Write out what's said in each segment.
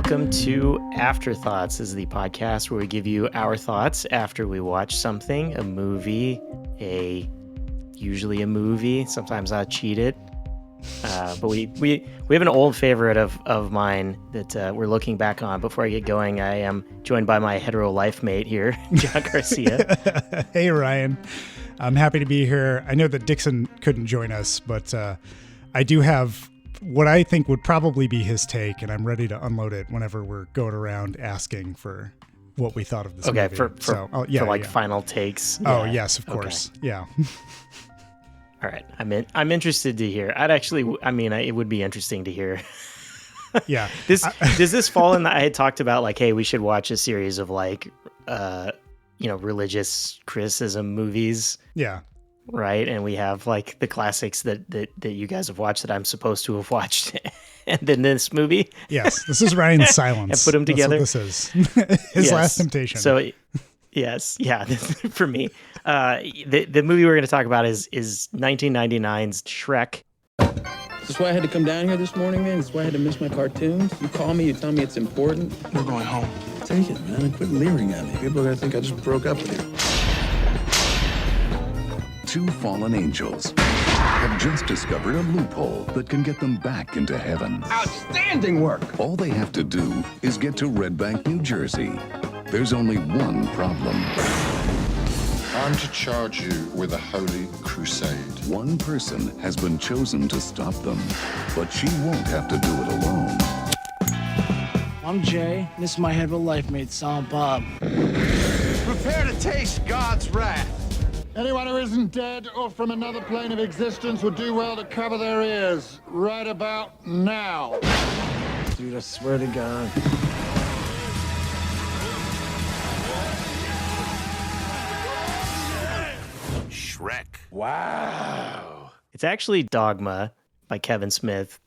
Welcome to Afterthoughts. This is the podcast where we give you our thoughts after we watch something, a movie, usually a movie. Sometimes I cheat it. But we have an old favorite of mine that we're looking back on. Before I get going, I am joined by my hetero life mate here, John Garcia. Hey, Ryan. I'm happy to be here. I know that Dixon couldn't join us, but I do have what I think would probably be his take, and I'm ready to unload it whenever we're going around asking for what we thought of this movie. Okay, for final takes. Yeah. Oh, yes, of course. Okay. Yeah. All right. I'm interested to hear. It would be interesting to hear. Yeah. Does this fall in I had talked about like, hey, we should watch a series of like, religious criticism movies. Yeah. Right. And we have like the classics that you guys have watched that I'm supposed to have watched. And then this movie. Yes. This is Ryan's Silence. And put them together. That's what this is. His last temptation. So, yes. Yeah. For me. The movie we're going to talk about is 1999's Shrek. Is this why I had to come down here this morning, man? Is this why I had to miss my cartoons? You call me, you tell me it's important. We're going home. Take it, man. Quit leering at me. People are going to think I just broke up with you. Two fallen angels have just discovered a loophole that can get them back into heaven. Outstanding work! All they have to do is get to Red Bank, New Jersey. There's only one problem. I'm to charge you with a holy crusade. One person has been chosen to stop them, but she won't have to do it alone. I'm Jay. This is my hetero life mate, Silent Bob. Prepare to taste God's wrath. Anyone who isn't dead or from another plane of existence would do well to cover their ears right about now. Dude, I swear to God. Shrek. Wow. It's actually Dogma by Kevin Smith.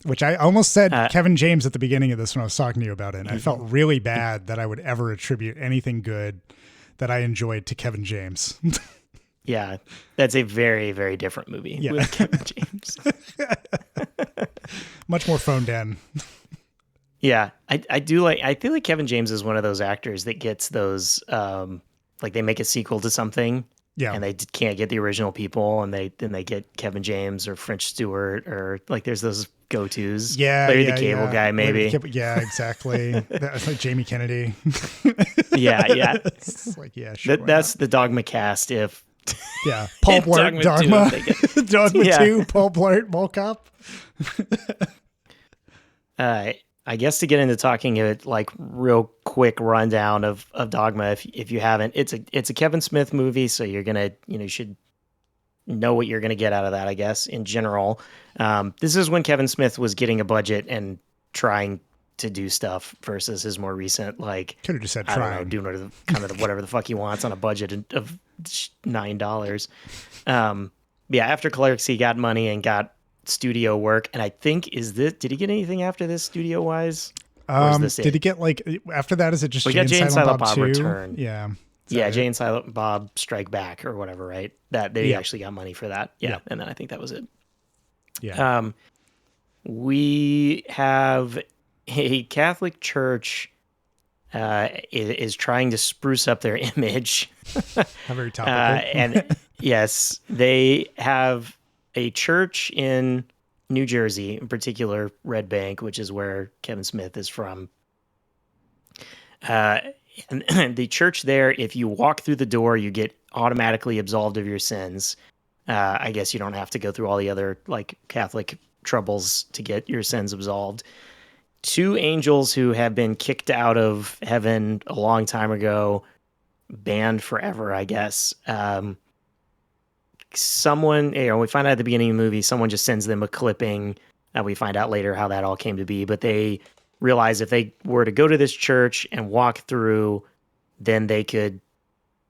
Which I almost said Kevin James at the beginning of this when I was talking to you about it. And I felt really bad that I would ever attribute anything good that I enjoyed to Kevin James. Yeah, that's a very, very different movie with Kevin James. Much more phoned in. Yeah, I feel like Kevin James is one of those actors that gets those, like they make a sequel to something. Yeah, and they can't get the original people, and they get Kevin James or French Stewart or like there's those go-tos. Yeah, Larry the Cable Guy, maybe. Yeah, exactly. That's like Jamie Kennedy. Yeah. It's like, yeah, sure. That's the Dogma cast. If Paul Blart, Dogma 2, Paul Blart, Mall Cop. I guess to get into talking it like real quick rundown of Dogma, if you haven't, it's a Kevin Smith movie, so you're gonna you should know what you're gonna get out of that, I guess, in general. This is when Kevin Smith was getting a budget and trying to do stuff versus his more recent like could have just said trying, doing whatever the fuck he wants on a budget of $9. After Clerks he got money and got studio work, and I think did he get anything after this studio wise? Did he get like after that? Is it just Jay and Silent Bob 2? Return? Yeah, Jay and Silent Bob Strike Back or whatever, right? That they actually got money for that. Yeah, and then I think that was it. Yeah. We have a Catholic church is trying to spruce up their image. How very topical. And yes, they have a church in New Jersey, in particular Red Bank, which is where Kevin Smith is from. And the church there, if you walk through the door, you get automatically absolved of your sins. I guess you don't have to go through all the other like Catholic troubles to get your sins absolved. Two angels who have been kicked out of heaven a long time ago, banned forever, I guess. Someone, we find out at the beginning of the movie, someone just sends them a clipping. We find out later how that all came to be, but they realize if they were to go to this church and walk through, then they could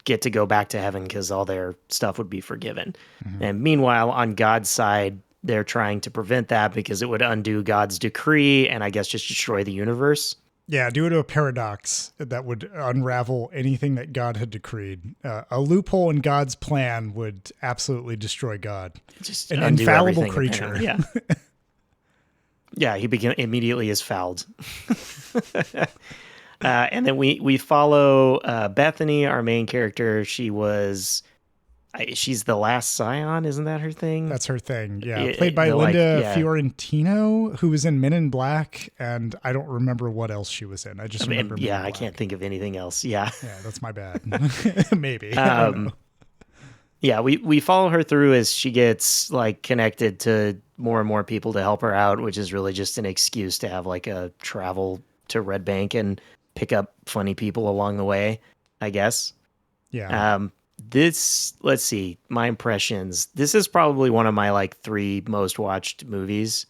get to go back to heaven because all their stuff would be forgiven. Mm-hmm. And meanwhile, on God's side, they're trying to prevent that because it would undo God's decree and I guess just destroy the universe. Yeah, due to a paradox that would unravel anything that God had decreed. A loophole in God's plan would absolutely destroy God. Just an infallible creature. Yeah. Yeah, he immediately is fouled. And then we follow Bethany, our main character. She's the last Scion, isn't that her thing? That's her thing. Yeah, played by the, Linda yeah. Fiorentino, who was in Men in Black, and I don't remember what else she was in. I just remember. Yeah, Men in I Black. can't think of anything else. Yeah, Yeah, that's my bad. Maybe. I don't know. Yeah, we follow her through as she gets like connected to more and more people to help her out, which is really just an excuse to have like a travel to Red Bank and pick up funny people along the way, I guess. Yeah. Let's see, my impressions. This is probably one of my like 3 most watched movies.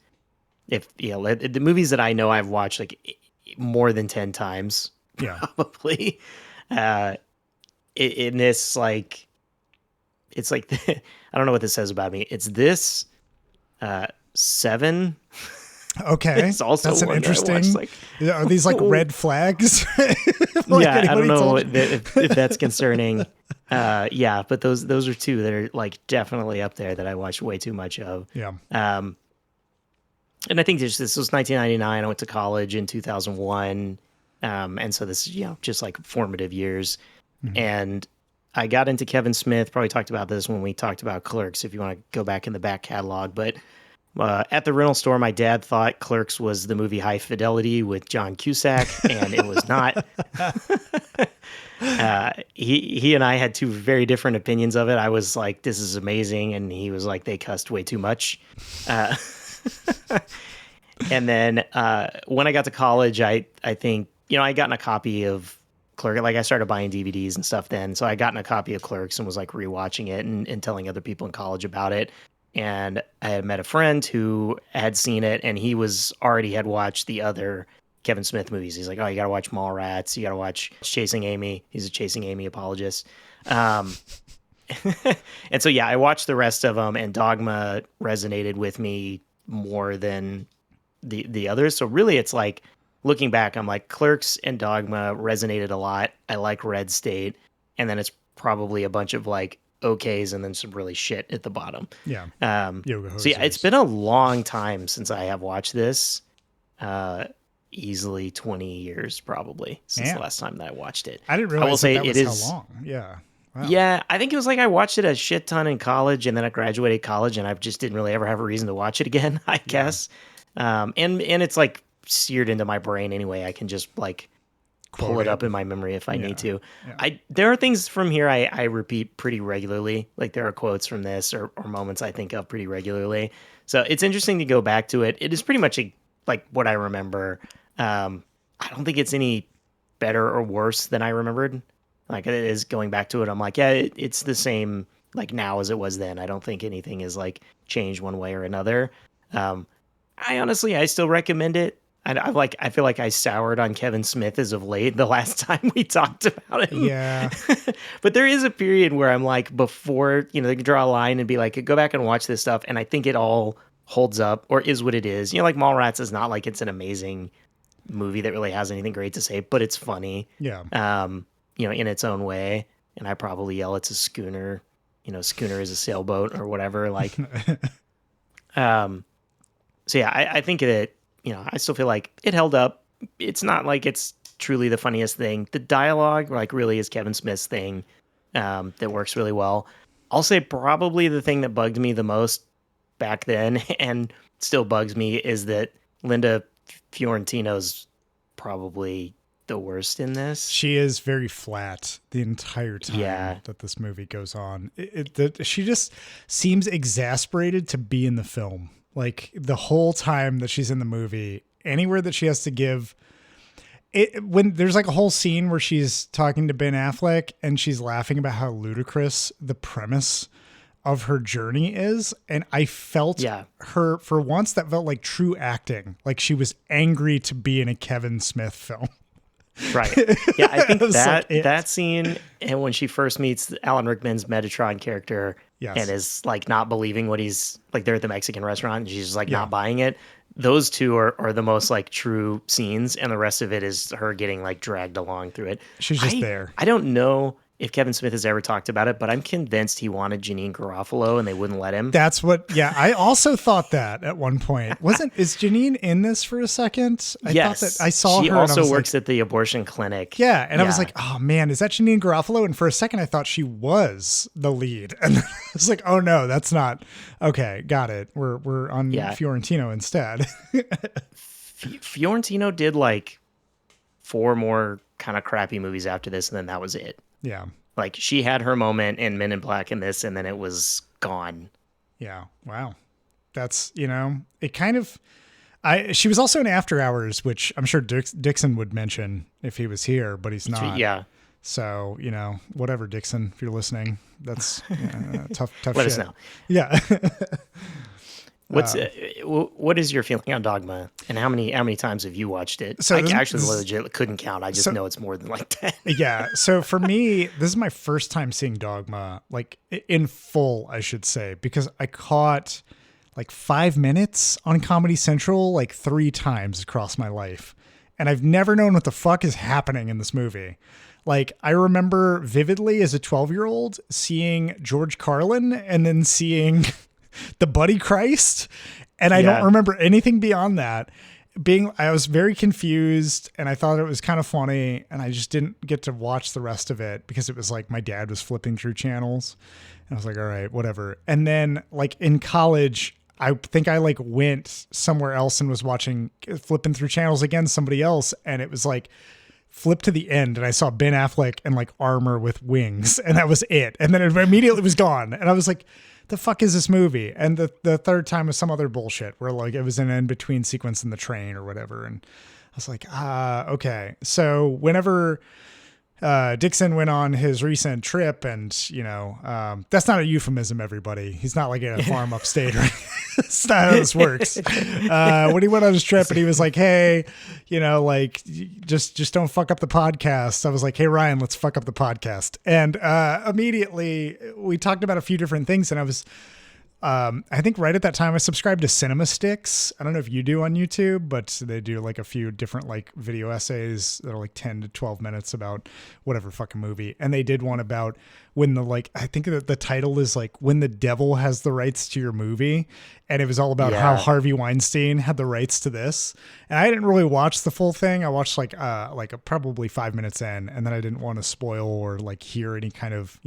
The movies that I know I've watched like more than 10 times, Yeah. probably. In this, like, it's like, I don't know what this says about me. It's this, 7. Okay. It's also that's an one that I interesting. watched, like, Are these like red flags? yeah, I don't know if that's concerning. But those are 2 that are like definitely up there that I watched way too much of. Yeah. And I think this was 1999. I went to college in 2001. And so this is, just like formative years. Mm-hmm. And I got into Kevin Smith, probably talked about this when we talked about Clerks, if you want to go back in the back catalog. But at the rental store, my dad thought Clerks was the movie High Fidelity with John Cusack, and it was not. He and I had 2 very different opinions of it. I was like, this is amazing. And he was like, they cussed way too much. And then when I got to college, I think, I gotten a copy of Clerks. Like I started buying DVDs and stuff then. So I gotten a copy of Clerks and was like rewatching it and telling other people in college about it. And I had met a friend who had seen it, and he already had watched the other Kevin Smith movies. He's like, oh, you got to watch Mallrats. You got to watch Chasing Amy. He's a Chasing Amy apologist. And so, yeah, I watched the rest of them, and Dogma resonated with me more than the others. So really, it's like, looking back, I'm like, Clerks and Dogma resonated a lot. I like Red State. And then it's probably a bunch of like okays and then some really shit at the bottom. Yeah. So yeah, it's been a long time since I have watched this. Easily 20 years probably since the last time that I watched it. I didn't realize I will say that was it is how long. Yeah. Wow. Yeah, I think it was like I watched it a shit ton in college, and then I graduated college, and I just didn't really ever have a reason to watch it again, I guess. And it's like seared into my brain anyway. I can just like pull it up in my memory if I need to. Yeah. There are things from here I repeat pretty regularly. Like there are quotes from this or moments I think of pretty regularly. So it's interesting to go back to it. It is pretty much like what I remember. I don't think it's any better or worse than I remembered. Like it is going back to it. I'm like, yeah, it's the same like now as it was then. I don't think anything is like changed one way or another. I still recommend it. I feel like I soured on Kevin Smith as of late, the last time we talked about him. Yeah. But there is a period where I'm like, before, they can draw a line and be like, go back and watch this stuff. And I think it all holds up or is what it is. Like Mallrats is not like it's an amazing movie that really has anything great to say, but it's funny. Yeah. In its own way. And I probably yell, it's a schooner, schooner is a sailboat or whatever. Like, so yeah, I think that, I still feel like it held up. It's not like it's truly the funniest thing. The dialogue, like, really is Kevin Smith's thing that works really well. I'll say probably the thing that bugged me the most back then and still bugs me is that Linda Fiorentino's probably the worst in this. She is very flat the entire time that this movie goes on. She just seems exasperated to be in the film. Like the whole time that she's in the movie, anywhere that she has to give it, when there's like a whole scene where she's talking to Ben Affleck and she's laughing about how ludicrous the premise of her journey is. And I felt her, for once, that felt like true acting. Like she was angry to be in a Kevin Smith film. Right. Yeah, I think that scene, and when she first meets Alan Rickman's Metatron character and is like not believing what he's like, they're at the Mexican restaurant and she's just like not buying it. Those two are the most like true scenes, and the rest of it is her getting like dragged along through it. She's just there. I don't know if Kevin Smith has ever talked about it, but I'm convinced he wanted Janine Garofalo and they wouldn't let him. That's what, yeah, I also thought that at one point. Is Janine in this for a second? I yes. thought that I saw she her. Also and works at the abortion clinic. Yeah. And I was like, oh man, is that Janine Garofalo? And for a second, I thought she was the lead. And I was like, oh no, that's not. Okay, got it. We're on Fiorentino instead. Fiorentino did like 4 more kind of crappy movies after this, and then that was it. Yeah. Like she had her moment in Men in Black in this, and then it was gone. Yeah. Wow. That's, it kind of, she was also in After Hours, which I'm sure Dixon would mention if he was here, but he's not. Yeah. So, whatever, Dixon, if you're listening, that's tough Let shit. us know. Yeah. What is your feeling on Dogma, and how many times have you watched it? So I actually legit couldn't count. I just know it's more than like 10. Yeah. So for me, this is my first time seeing Dogma, like in full, I should say, because I caught like 5 minutes on Comedy Central like 3 times across my life, and I've never known what the fuck is happening in this movie. Like, I remember vividly as a 12-year-old seeing George Carlin and then seeing the Buddy Christ. And I don't remember anything beyond that. I was very confused, and I thought it was kind of funny, and I just didn't get to watch the rest of it because it was like my dad was flipping through channels. And I was like, all right, whatever. And then like in college, I think I like went somewhere else and was flipping through channels again, somebody else. And it was like, flip to the end, and I saw Ben Affleck and like armor with wings, and that was it. And then it immediately was gone. And I was like, the fuck is this movie? And the third time was some other bullshit where like it was an in-between sequence in the train or whatever. And I was like, okay. So whenever Dixon went on his recent trip, and that's not a euphemism, everybody. He's not like at a farm upstate, or that's not how this works. When he went on his trip and he was like, hey, like just don't fuck up the podcast. I was like, hey Ryan, let's fuck up the podcast. And immediately we talked about a few different things, and I was I think right at that time I subscribed to Cinema Sticks. I don't know if you do on YouTube, but they do like a few different like video essays that are like 10 to 12 minutes about whatever fucking movie. And they did one about when I think that the title is like When the Devil Has the Rights to Your Movie. And it was all about how Harvey Weinstein had the rights to this. And I didn't really watch the full thing. I watched like probably 5 minutes in, and then I didn't want to spoil or like hear any kind of,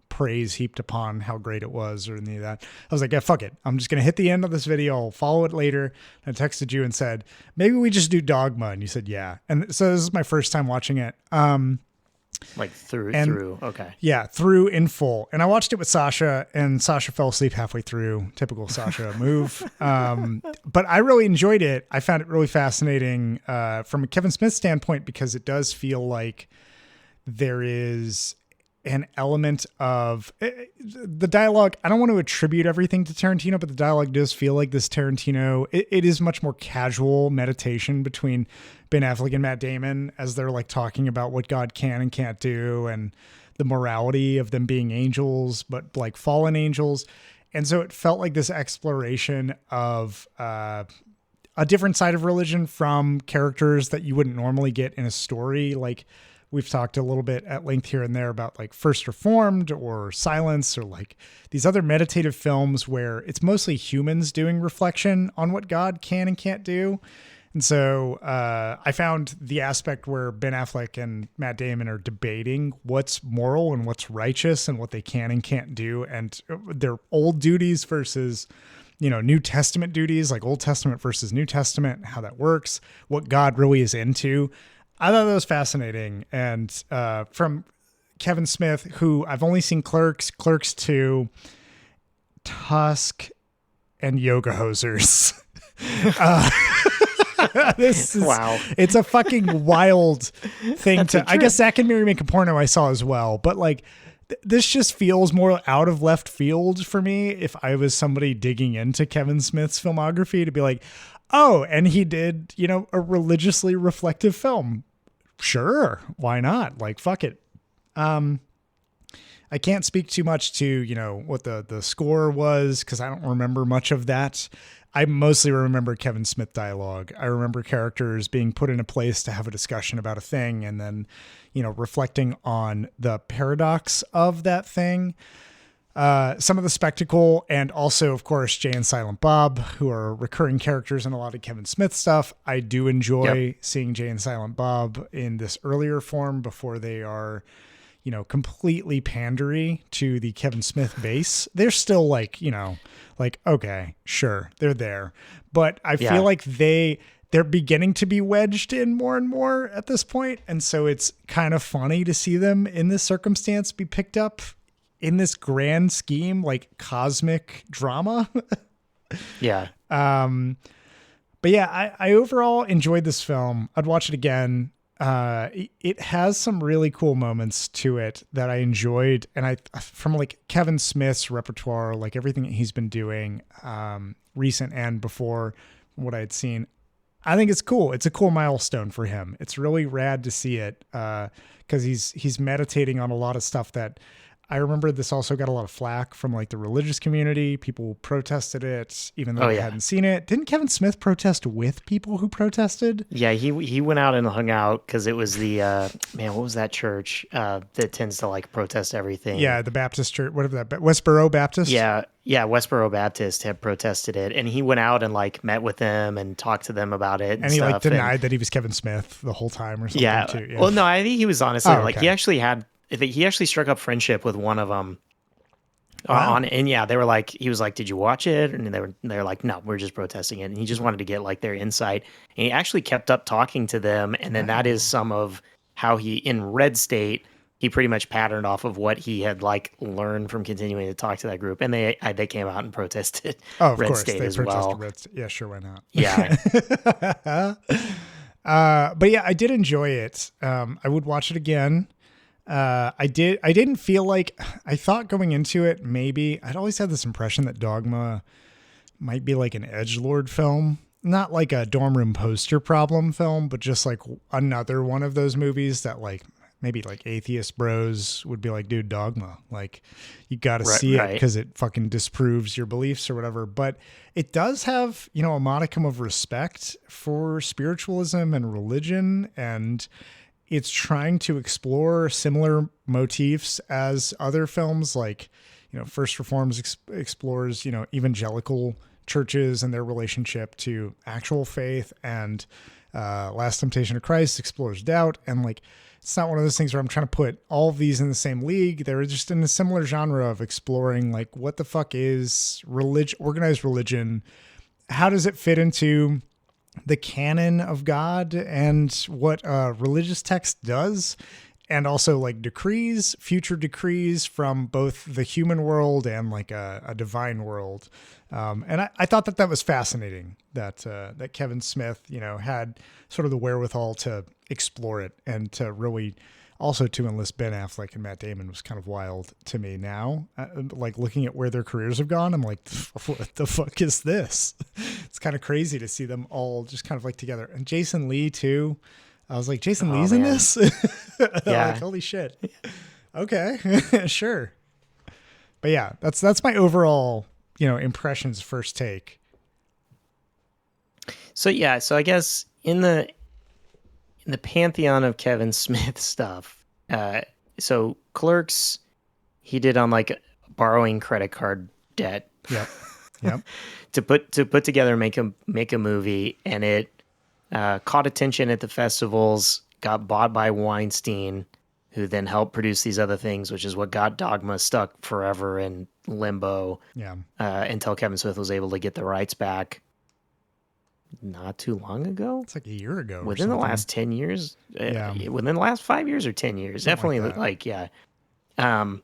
praise heaped upon how great it was or any of that. I was like, yeah, fuck it. I'm just going to hit the end of this video. I'll follow it later. And I texted you and said, maybe we just do Dogma. And you said, yeah. And so this is my first time watching it. Like through. Okay. Yeah. Through in full. And I watched it with Sasha, and Sasha fell asleep halfway through. Typical Sasha move. But I really enjoyed it. I found it really fascinating from a Kevin Smith standpoint, because it does feel like there is an element of the dialogue. I don't want to attribute everything to Tarantino, but the dialogue does feel like this Tarantino. It is much more casual meditation between Ben Affleck and Matt Damon as they're like talking about what God can and can't do, and the morality of them being angels, but like fallen angels. And so it felt like this exploration of a different side of religion from characters that you wouldn't normally get in a story. Like, we've talked a little bit at length here and there about like First Reformed or Silence, or like these other meditative films where it's mostly humans doing reflection on what God can and can't do. And so I found the aspect where Ben Affleck and Matt Damon are debating what's moral and what's righteous and what they can and can't do, and their old duties versus New Testament duties, like Old Testament versus New Testament, how that works, what God really is into. I thought that was fascinating. And from Kevin Smith, who I've only seen Clerks 2, Tusk, and Yoga Hosers. Wow. It's a fucking wild thing I guess Zack and Miri Make a Porno I saw as well. But like, this just feels more out of left field for me if I was somebody digging into Kevin Smith's filmography, to be like, oh, and he did, a religiously reflective film. Sure. Why not? Like, fuck it. I can't speak too much to, what the score was, because I don't remember much of that. I mostly remember Kevin Smith dialogue. I remember characters being put in a place to have a discussion about a thing and then, reflecting on the paradox of that thing. Some of the spectacle, and also, of course, Jay and Silent Bob, who are recurring characters in a lot of Kevin Smith stuff. I do enjoy seeing Jay and Silent Bob in this earlier form before they are, completely pandery to the Kevin Smith base. They're still okay, sure, they're there. But I feel like they're beginning to be wedged in more and more at this point. And so it's kind of funny to see them in this circumstance be picked up in this grand scheme, like cosmic drama. Yeah. But yeah, I overall enjoyed this film. I'd watch it again. It has some really cool moments to it that I enjoyed. And from like Kevin Smith's repertoire, like everything he's been doing, recent and before what I had seen, I think it's cool. It's a cool milestone for him. It's really rad to see it. 'Cause he's meditating on a lot of stuff that I remember. This also got a lot of flack from like the religious community. People protested it, even though they hadn't seen it. Didn't Kevin Smith protest with people who protested? Yeah, he went out and hung out because it was the what was that church that tends to like protest everything? Yeah, the Baptist church, whatever that, Westboro Baptist. Yeah, Westboro Baptist had protested it, and he went out and like met with them and talked to them about it, and he stuff, like denied that he was Kevin Smith the whole time or something. Yeah, too. Yeah. Well, no, I think he was honestly like he actually struck up friendship with one of them. Wow. They were like, he was like, "Did you watch it?" And they were like, "No, we're just protesting it." And he just wanted to get like their insight. And he actually kept up talking to them. And then that is some of how he in Red State, he pretty much patterned off of what he had like learned from continuing to talk to that group. And they came out and protested Red State as well. Red State. Yeah, sure, why not? Yeah. But yeah, I did enjoy it. I would watch it again. I didn't feel like, I thought going into it, maybe I'd always had this impression that Dogma might be like an edgelord film, not like a dorm room poster problem film, but just like another one of those movies that like maybe like atheist bros would be like, dude, Dogma, like you got to see it because it fucking disproves your beliefs or whatever. But it does have, a modicum of respect for spiritualism and religion, and it's trying to explore similar motifs as other films like, First Reforms explores, evangelical churches and their relationship to actual faith, and Last Temptation of Christ explores doubt. And like, it's not one of those things where I'm trying to put all of these in the same league. They're just in a similar genre of exploring like, what the fuck is organized religion? How does it fit into the canon of God and what religious text does, and also like future decrees from both the human world and like a divine world. And I thought that was fascinating that Kevin Smith, had sort of the wherewithal to explore it, and to really also to enlist Ben Affleck and Matt Damon was kind of wild to me now. Like looking at where their careers have gone, I'm like, what the fuck is this? It's kind of crazy to see them all just kind of like together. And Jason Lee too. I was like, Jason Lee's in this? Yeah. Like, holy shit. Okay, sure. But yeah, that's my overall, impressions, first take. So yeah, I guess in the pantheon of Kevin Smith stuff, so Clerks, he did on like borrowing credit card debt. Yep. to put together, make a movie, and it caught attention at the festivals, got bought by Weinstein, who then helped produce these other things, which is what got Dogma stuck forever in limbo. Yeah. Until Kevin Smith was able to get the rights back not too long ago. It's like a year ago. Within the last 10 years. Yeah. Within the last 5 years or 10 years. Something Definitely like yeah. And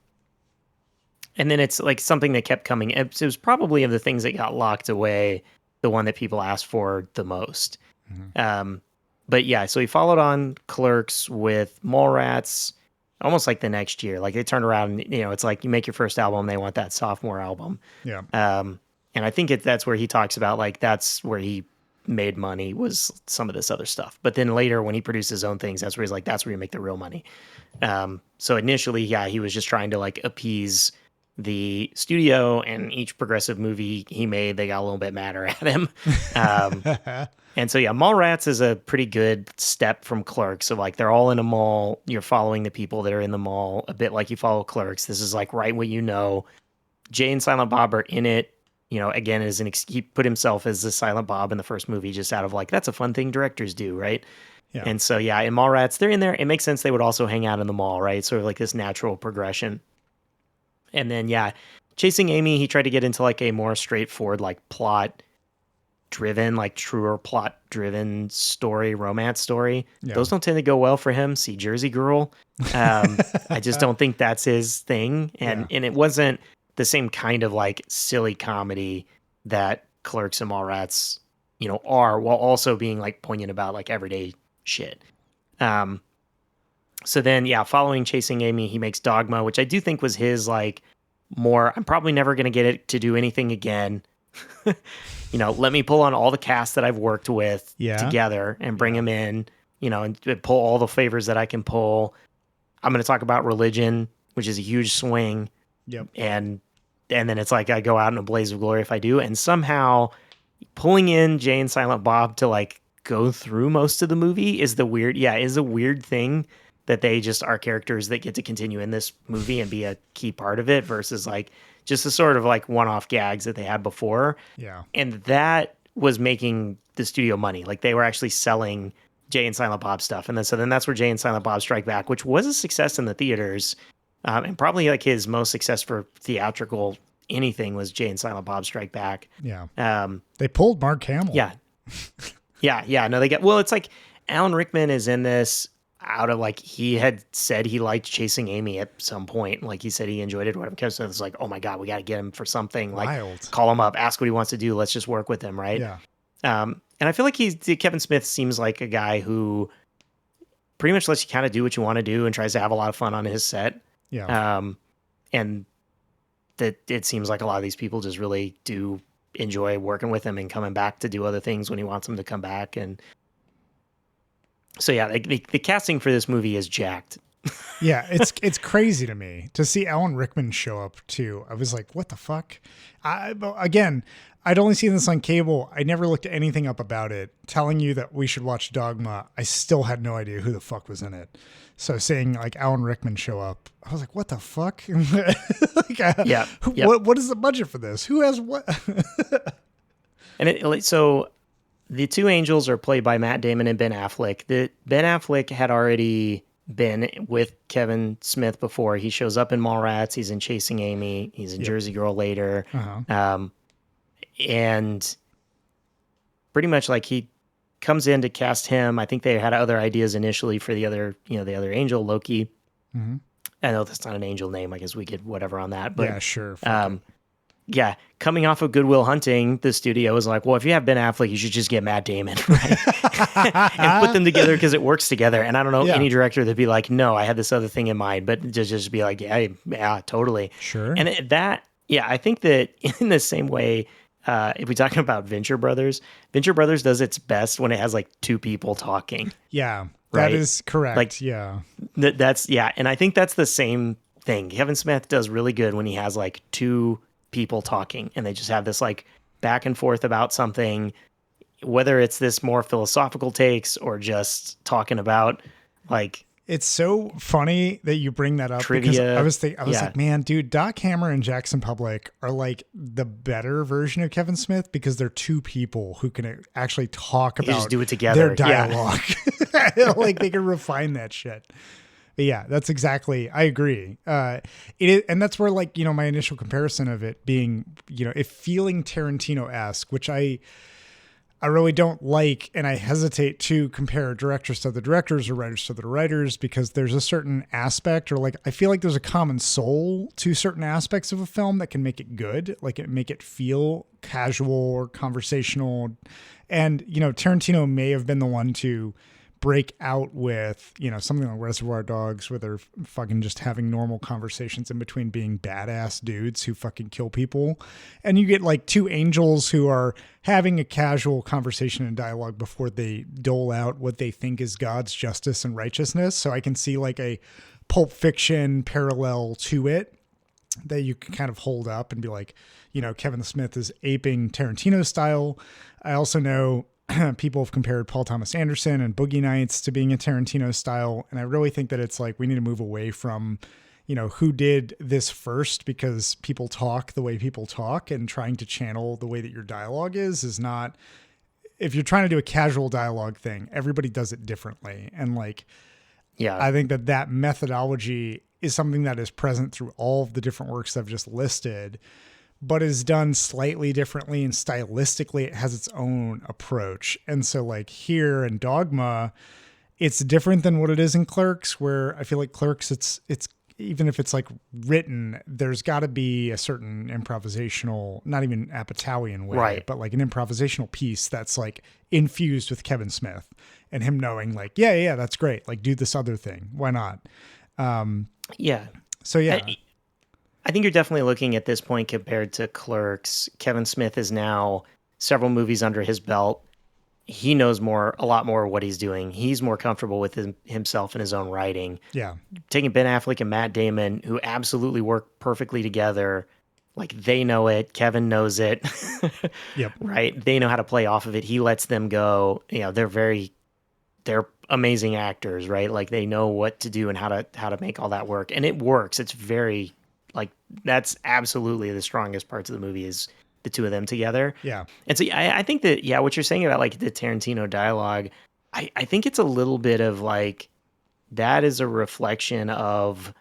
then it's like something that kept coming. It was probably of the things that got locked away, the one that people asked for the most. Mm-hmm. But yeah, so he followed on Clerks with Mallrats almost like the next year. Like they turned around and, it's like you make your first album, they want that sophomore album. Yeah. And I think that's where he talks about like that's where he made money, was some of this other stuff. But then later when he produced his own things, that's where he's like, that's where you make the real money. So initially, yeah, he was just trying to like appease the studio and each progressive movie he made, they got a little bit madder at him. And so, yeah, Mallrats is a pretty good step from Clerks. So, like, they're all in a mall. You're following the people that are in the mall, a bit like you follow Clerks. This is, like, right what you know. Jay and Silent Bob are in it, again, he put himself as the Silent Bob in the first movie just out of, like, that's a fun thing directors do, right? Yeah. And so, yeah, in Mallrats, they're in there. It makes sense they would also hang out in the mall, right? Sort of like this natural progression. And then, yeah, Chasing Amy, he tried to get into, like, a more straightforward, like, plot driven, like truer plot driven story, romance story. Yeah. Those don't tend to go well for him. See Jersey Girl. I just don't think that's his thing. And it wasn't the same kind of like silly comedy that Clerks and Mallrats, are, while also being like poignant about like everyday shit. So then, yeah, following Chasing Amy, he makes Dogma, which I do think was his like more, I'm probably never going to get it to do anything again. Let me pull on all the cast that I've worked with together and bring them in, and pull all the favors that I can pull. I'm going to talk about religion, which is a huge swing. Yep. And then it's like I go out in a blaze of glory if I do. And somehow pulling in Jay and Silent Bob to like go through most of the movie is a weird thing that they just are characters that get to continue in this movie and be a key part of it versus like just the sort of like one-off gags that they had before. Yeah. And that was making the studio money. Like they were actually selling Jay and Silent Bob stuff. And then that's where Jay and Silent Bob Strike Back, which was a success in the theaters, and probably like his most success for theatrical anything was Jay and Silent Bob Strike Back. Yeah. They pulled Mark Hamill. Yeah. Yeah. No, it's like Alan Rickman is in this out of like, he had said he liked Chasing Amy at some point. Like he said he enjoyed it or whatever. So it's like, oh my God, we got to get him for something. Wild. Like call him up, ask what he wants to do. Let's just work with him. Right. Yeah. And I feel like Kevin Smith seems like a guy who pretty much lets you kind of do what you want to do and tries to have a lot of fun on his set. Yeah. And that it seems like a lot of these people just really do enjoy working with him and coming back to do other things when he wants them to come back. And so, yeah, the casting for this movie is jacked. Yeah, it's crazy to me to see Alan Rickman show up too. I was like, what the fuck? Again, I'd only seen this on cable. I never looked anything up about it. Telling you that we should watch Dogma, I still had no idea who the fuck was in it. So seeing like Alan Rickman show up, I was like, what the fuck? What is the budget for this? Who has what? And so the two angels are played by Matt Damon and Ben Affleck. Ben Affleck had already been with Kevin Smith before. He shows up in Mallrats. He's in Chasing Amy. He's in Jersey Girl later. Uh-huh. And pretty much like he comes in to cast him. I think they had other ideas initially for the other angel, Loki. Mm-hmm. I know that's not an angel name. I guess we could whatever on that. But yeah, sure. Yeah, coming off of Good Will Hunting, the studio was like, well, if you have Ben Affleck, you should just get Matt Damon, right? And put them together because it works together. And I don't know any director that'd be like, no, I had this other thing in mind, but just be like, yeah, totally. Sure. And I think that in the same way, if we're talking about Venture Brothers does its best when it has like two people talking. Yeah, right? that is correct. Like, yeah. And I think that's the same thing. Kevin Smith does really good when he has like two people talking and they just have this like back and forth about something, whether it's this more philosophical takes or just talking about like. It's so funny that you bring that up trivia. Because I was like, man, dude, Doc Hammer and Jackson Public are like the better version of Kevin Smith because they're two people who can actually talk about just do it together. Their dialogue. Like they can refine that shit. But yeah, that's exactly, I agree. It is, and that's where like, my initial comparison of it being, it feeling Tarantino-esque, which I really don't like, and I hesitate to compare directors to the directors or writers to the writers because there's a certain aspect or like, I feel like there's a common soul to certain aspects of a film that can make it good, like it make it feel casual or conversational. And, Tarantino may have been the one to break out with, something like Reservoir Dogs where they're fucking just having normal conversations in between being badass dudes who fucking kill people. And you get like two angels who are having a casual conversation and dialogue before they dole out what they think is God's justice and righteousness. So I can see like a Pulp Fiction parallel to it. that you can kind of hold up and be like, Kevin Smith is aping Tarantino style. I also know people have compared Paul Thomas Anderson and Boogie Nights to being a Tarantino style. And I really think that it's like, we need to move away from, who did this first, because people talk the way people talk, and trying to channel the way that your dialogue is not, if you're trying to do a casual dialogue thing, everybody does it differently. And like, yeah, I think that methodology is something that is present through all of the different works I've just listed, but is done slightly differently, and stylistically it has its own approach. And so like here in Dogma, it's different than what it is in Clerks, where I feel like Clerks, it's even if it's like written, there's got to be a certain improvisational, not even Apatowian way, right, but like an improvisational piece that's like infused with Kevin Smith and him knowing like, yeah, that's great. Like, do this other thing. Why not? Yeah. So yeah, I think you're definitely looking at this point compared to Clerks. Kevin Smith is now several movies under his belt. He knows a lot more what he's doing. He's more comfortable with himself and his own writing. Yeah. Taking Ben Affleck and Matt Damon, who absolutely work perfectly together, like they know it. Kevin knows it. Yep. Right. They know how to play off of it. He lets them go. They're amazing actors, right? Like they know what to do and how to make all that work. And it works. It's very like, that's absolutely the strongest parts of the movie is the two of them together. Yeah. And so I think that, what you're saying about like the Tarantino dialogue, I think it's a little bit of like, that is a reflection of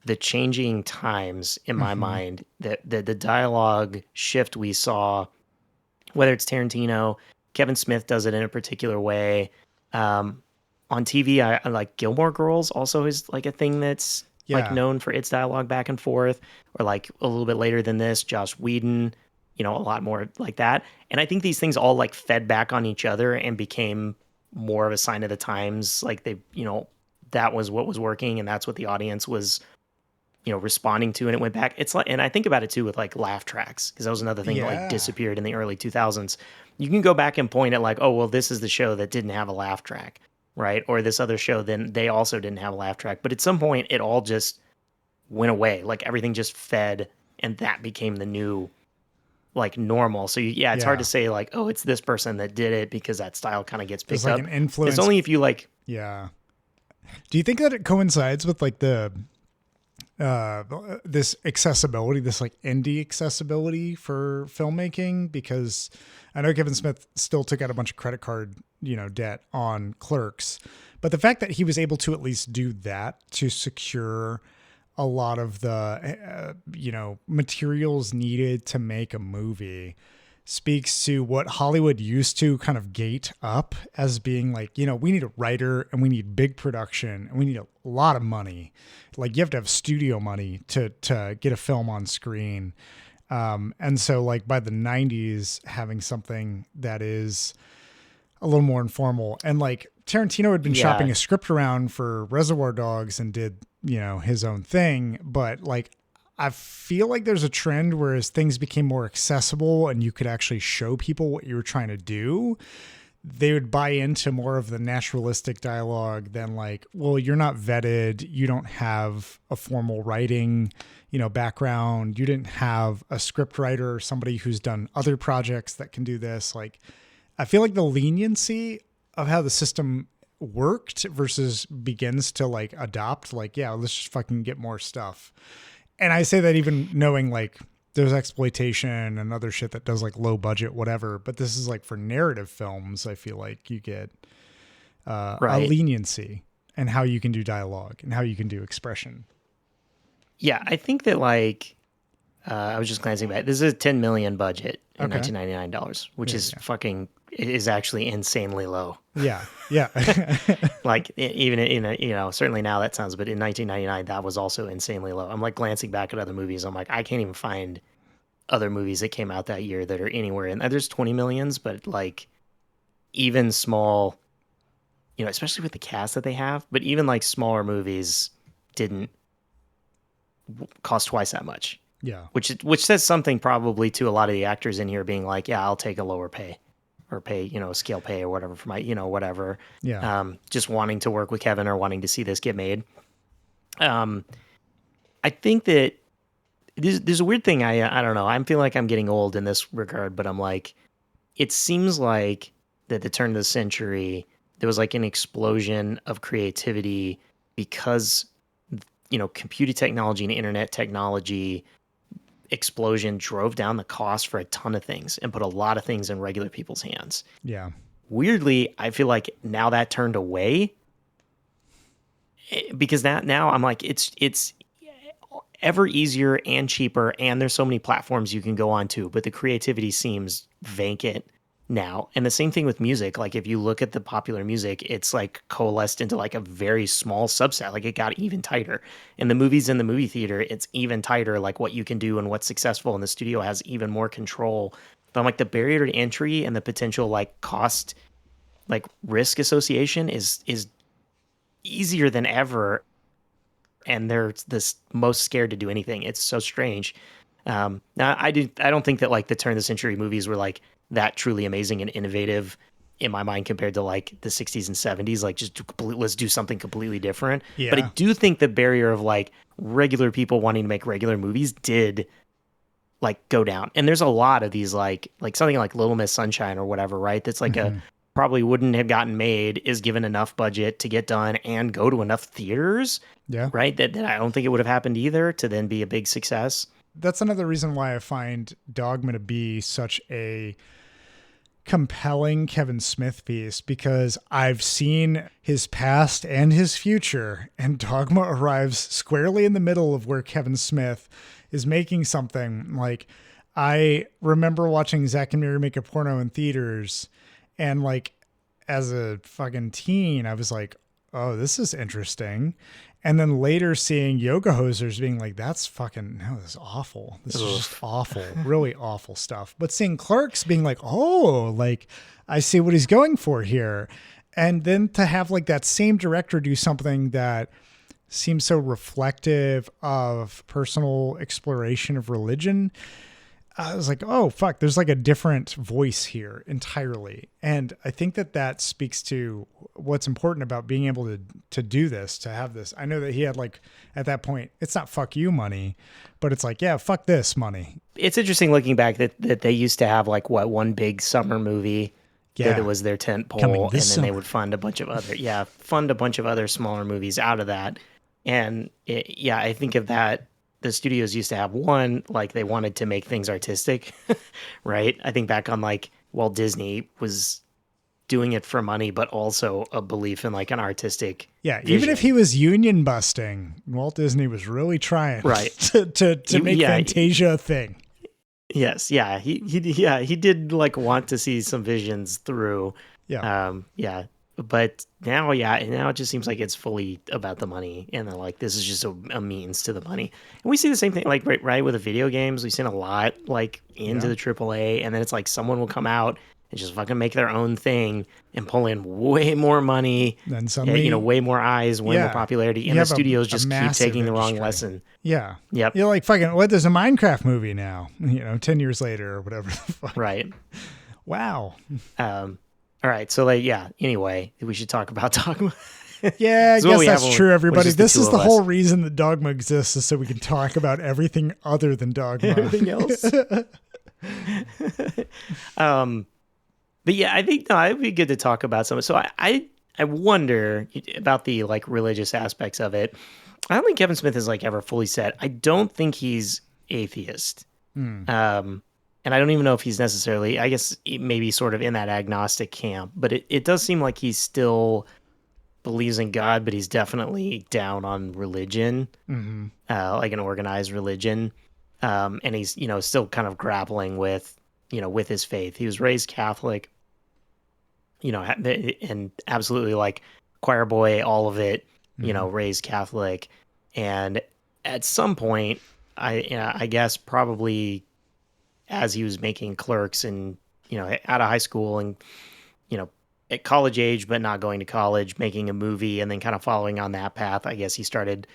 the changing times in my mind, that the dialogue shift we saw, whether it's Tarantino, Kevin Smith does it in a particular way. On TV, I like Gilmore Girls also is like a thing that's like known for its dialogue back and forth, or like a little bit later than this, Joss Whedon, a lot more like that. And I think these things all like fed back on each other and became more of a sign of the times. Like they, that was what was working, and that's what the audience was, responding to, and it went back. It's like, and I think about it too with like laugh tracks, because that was another thing that like disappeared in the early 2000s. You can go back and point at like, oh, well, this is the show that didn't have a laugh track, right? Or this other show, then they also didn't have a laugh track. But at some point, it all just went away. Like everything just fed, and that became the new like normal. So it's hard to say like, oh, it's this person that did it, because that style kind of gets picked like up. An influence. It's only if you like. Yeah. Do you think that it coincides with like the this accessibility, this like indie accessibility for filmmaking? Because I know Kevin Smith still took out a bunch of credit card, debt on Clerks, but the fact that he was able to at least do that to secure a lot of the, materials needed to make a movie speaks to what Hollywood used to kind of gate up as being like, we need a writer and we need big production and we need a lot of money. Like you have to have studio money to get a film on screen. And so like by the 90s, having something that is a little more informal, and like Tarantino had been shopping a script around for Reservoir Dogs and did, his own thing. But like, I feel like there's a trend where as things became more accessible and you could actually show people what you were trying to do, they would buy into more of the naturalistic dialogue than like, well, you're not vetted. You don't have a formal writing, background. You didn't have a script writer or somebody who's done other projects that can do this. Like, I feel like the leniency of how the system worked versus begins to like adopt, like, let's just fucking get more stuff. And I say that even knowing like there's exploitation and other shit that does like low budget, whatever. But this is like for narrative films, I feel like you get a leniency in how you can do dialogue and how you can do expression. Yeah, I think that like, I was just glancing back. This is a $10 million budget in $1999, which is actually insanely low. Yeah. Like even in certainly now that sounds, but in 1999 that was also insanely low. I'm like glancing back at other movies. I'm like, I can't even find other movies that came out that year that are anywhere in. There's 20 millions, but like even small, especially with the cast that they have. But even like smaller movies didn't cost twice that much. Yeah, which says something probably to a lot of the actors in here being like, I'll take a lower pay. Or pay, scale pay or whatever for my, whatever. Yeah. Just wanting to work with Kevin or wanting to see this get made. I think that there's a weird thing. I don't know. I feel like I'm getting old in this regard, but I'm like, it seems like at the turn of the century there was like an explosion of creativity because computer technology and internet technology explosion drove down the cost for a ton of things and put a lot of things in regular people's hands. Yeah. Weirdly, I feel like now that turned away because now I'm like it's ever easier and cheaper, and there's so many platforms you can go on to, but the creativity seems vacant now. And the same thing with music. Like if you look at the popular music, it's like coalesced into like a very small subset. Like it got even tighter. In the movies in the movie theater, it's even tighter, like what you can do and what's successful. And the studio has even more control. But I'm like the barrier to entry and the potential like cost, like risk association is easier than ever, and they're this most scared to do anything. It's so strange. Now I don't think that like the turn of the century movies were like that truly amazing and innovative in my mind compared to like the 60s and 70s. Like just let's do something completely different. Yeah. But I do think the barrier of like regular people wanting to make regular movies did like go down. And there's a lot of these like something like Little Miss Sunshine or whatever, right? That's like a probably wouldn't have gotten made, is given enough budget to get done and go to enough theaters. Yeah. Right. That I don't think it would have happened either to then be a big success. That's another reason why I find Dogma to be such a compelling Kevin Smith piece, because I've seen his past and his future, and Dogma arrives squarely in the middle of where Kevin Smith is making something. Like, I remember watching Zack and Miri make a porno in theaters, and like as a fucking teen, I was like, oh, this is interesting. And then later seeing Yoga Hosers being like, that's fucking, no, this is awful. This is just awful, really awful stuff. But seeing Clerks being like, oh, like I see what he's going for here. And then to have like that same director do something that seems so reflective of personal exploration of religion, I was like, oh, fuck, there's like a different voice here entirely. And I think that speaks to what's important about being able to do this, to have this. I know that he had like, at that point, it's not fuck you money, but it's like, yeah, fuck this money. It's interesting looking back that they used to have like one big summer movie that was their tent pole, and then summer. they would fund a bunch of other smaller movies out of that. And I think of that. The studios used to have one, like they wanted to make things artistic, right? I think back on like Walt Disney was doing it for money, but also a belief in like an artistic vision. Even if he was union busting, Walt Disney was really trying to make Fantasia a thing. Yes. Yeah. He did like want to see some visions through. Yeah. But now it just seems like it's fully about the money, and then like this is just a means to the money. And we see the same thing like right with the video games. We've seen a lot like into the AAA, and then it's like someone will come out and just fucking make their own thing and pull in way more money, then suddenly, way more eyes, way more popularity, and the studios just keep taking the wrong lesson. Yeah. Yep. You're like, fucking, what? There's a Minecraft movie now, 10 years later or whatever the fuck. Right. Wow. All right, so anyway, we should talk about Dogma. Yeah, I guess that's true, everybody. This is the whole us. reason that Dogma exists, is so we can talk about everything other than Dogma. Everything else. But yeah, I think it'd be good to talk about some. So I wonder about the like religious aspects of it. I don't think Kevin Smith is like ever fully said. I don't think he's atheist. And I don't even know if he's necessarily, I guess maybe sort of in that agnostic camp, but it does seem like he still believes in God, but he's definitely down on religion, like an organized religion. And he's, still kind of grappling with his faith. He was raised Catholic, and absolutely like choir boy, all of it, raised Catholic. And at some point, I guess probably as he was making Clerks and, out of high school and, at college age, but not going to college, making a movie and then kind of following on that path, I guess he started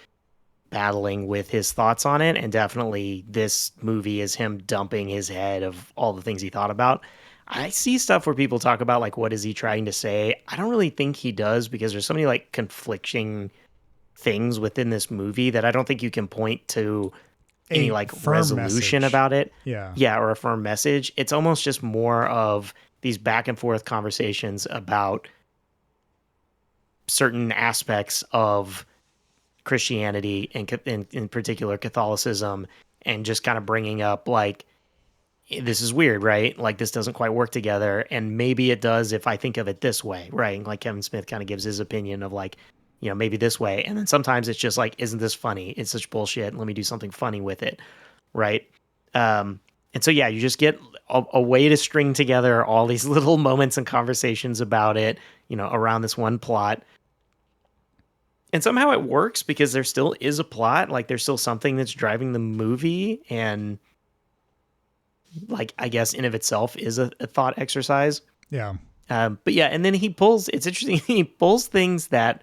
battling with his thoughts on it. And definitely this movie is him dumping his head of all the things he thought about. I see stuff where people talk about like, what is he trying to say? I don't really think he does, because there's so many like conflicting things within this movie that I don't think you can point to any like firm resolution message. about it. Yeah. Yeah, or a firm message. It's almost just more of these back and forth conversations about certain aspects of Christianity and in particular Catholicism, and just kind of bringing up like, this is weird, right? Like this doesn't quite work together, and maybe it does if I think of it this way, right? Like Kevin Smith kind of gives his opinion of like, you know, maybe this way, and then sometimes it's just like, isn't this funny? It's such bullshit. Let me do something funny with it, right? And so yeah, you just get a way to string together all these little moments and conversations about it, you know, around this one plot. And somehow it works because there still is a plot, like there's still something that's driving the movie, and like I guess in of itself is a thought exercise. Yeah. But yeah, and then it's interesting, he pulls things that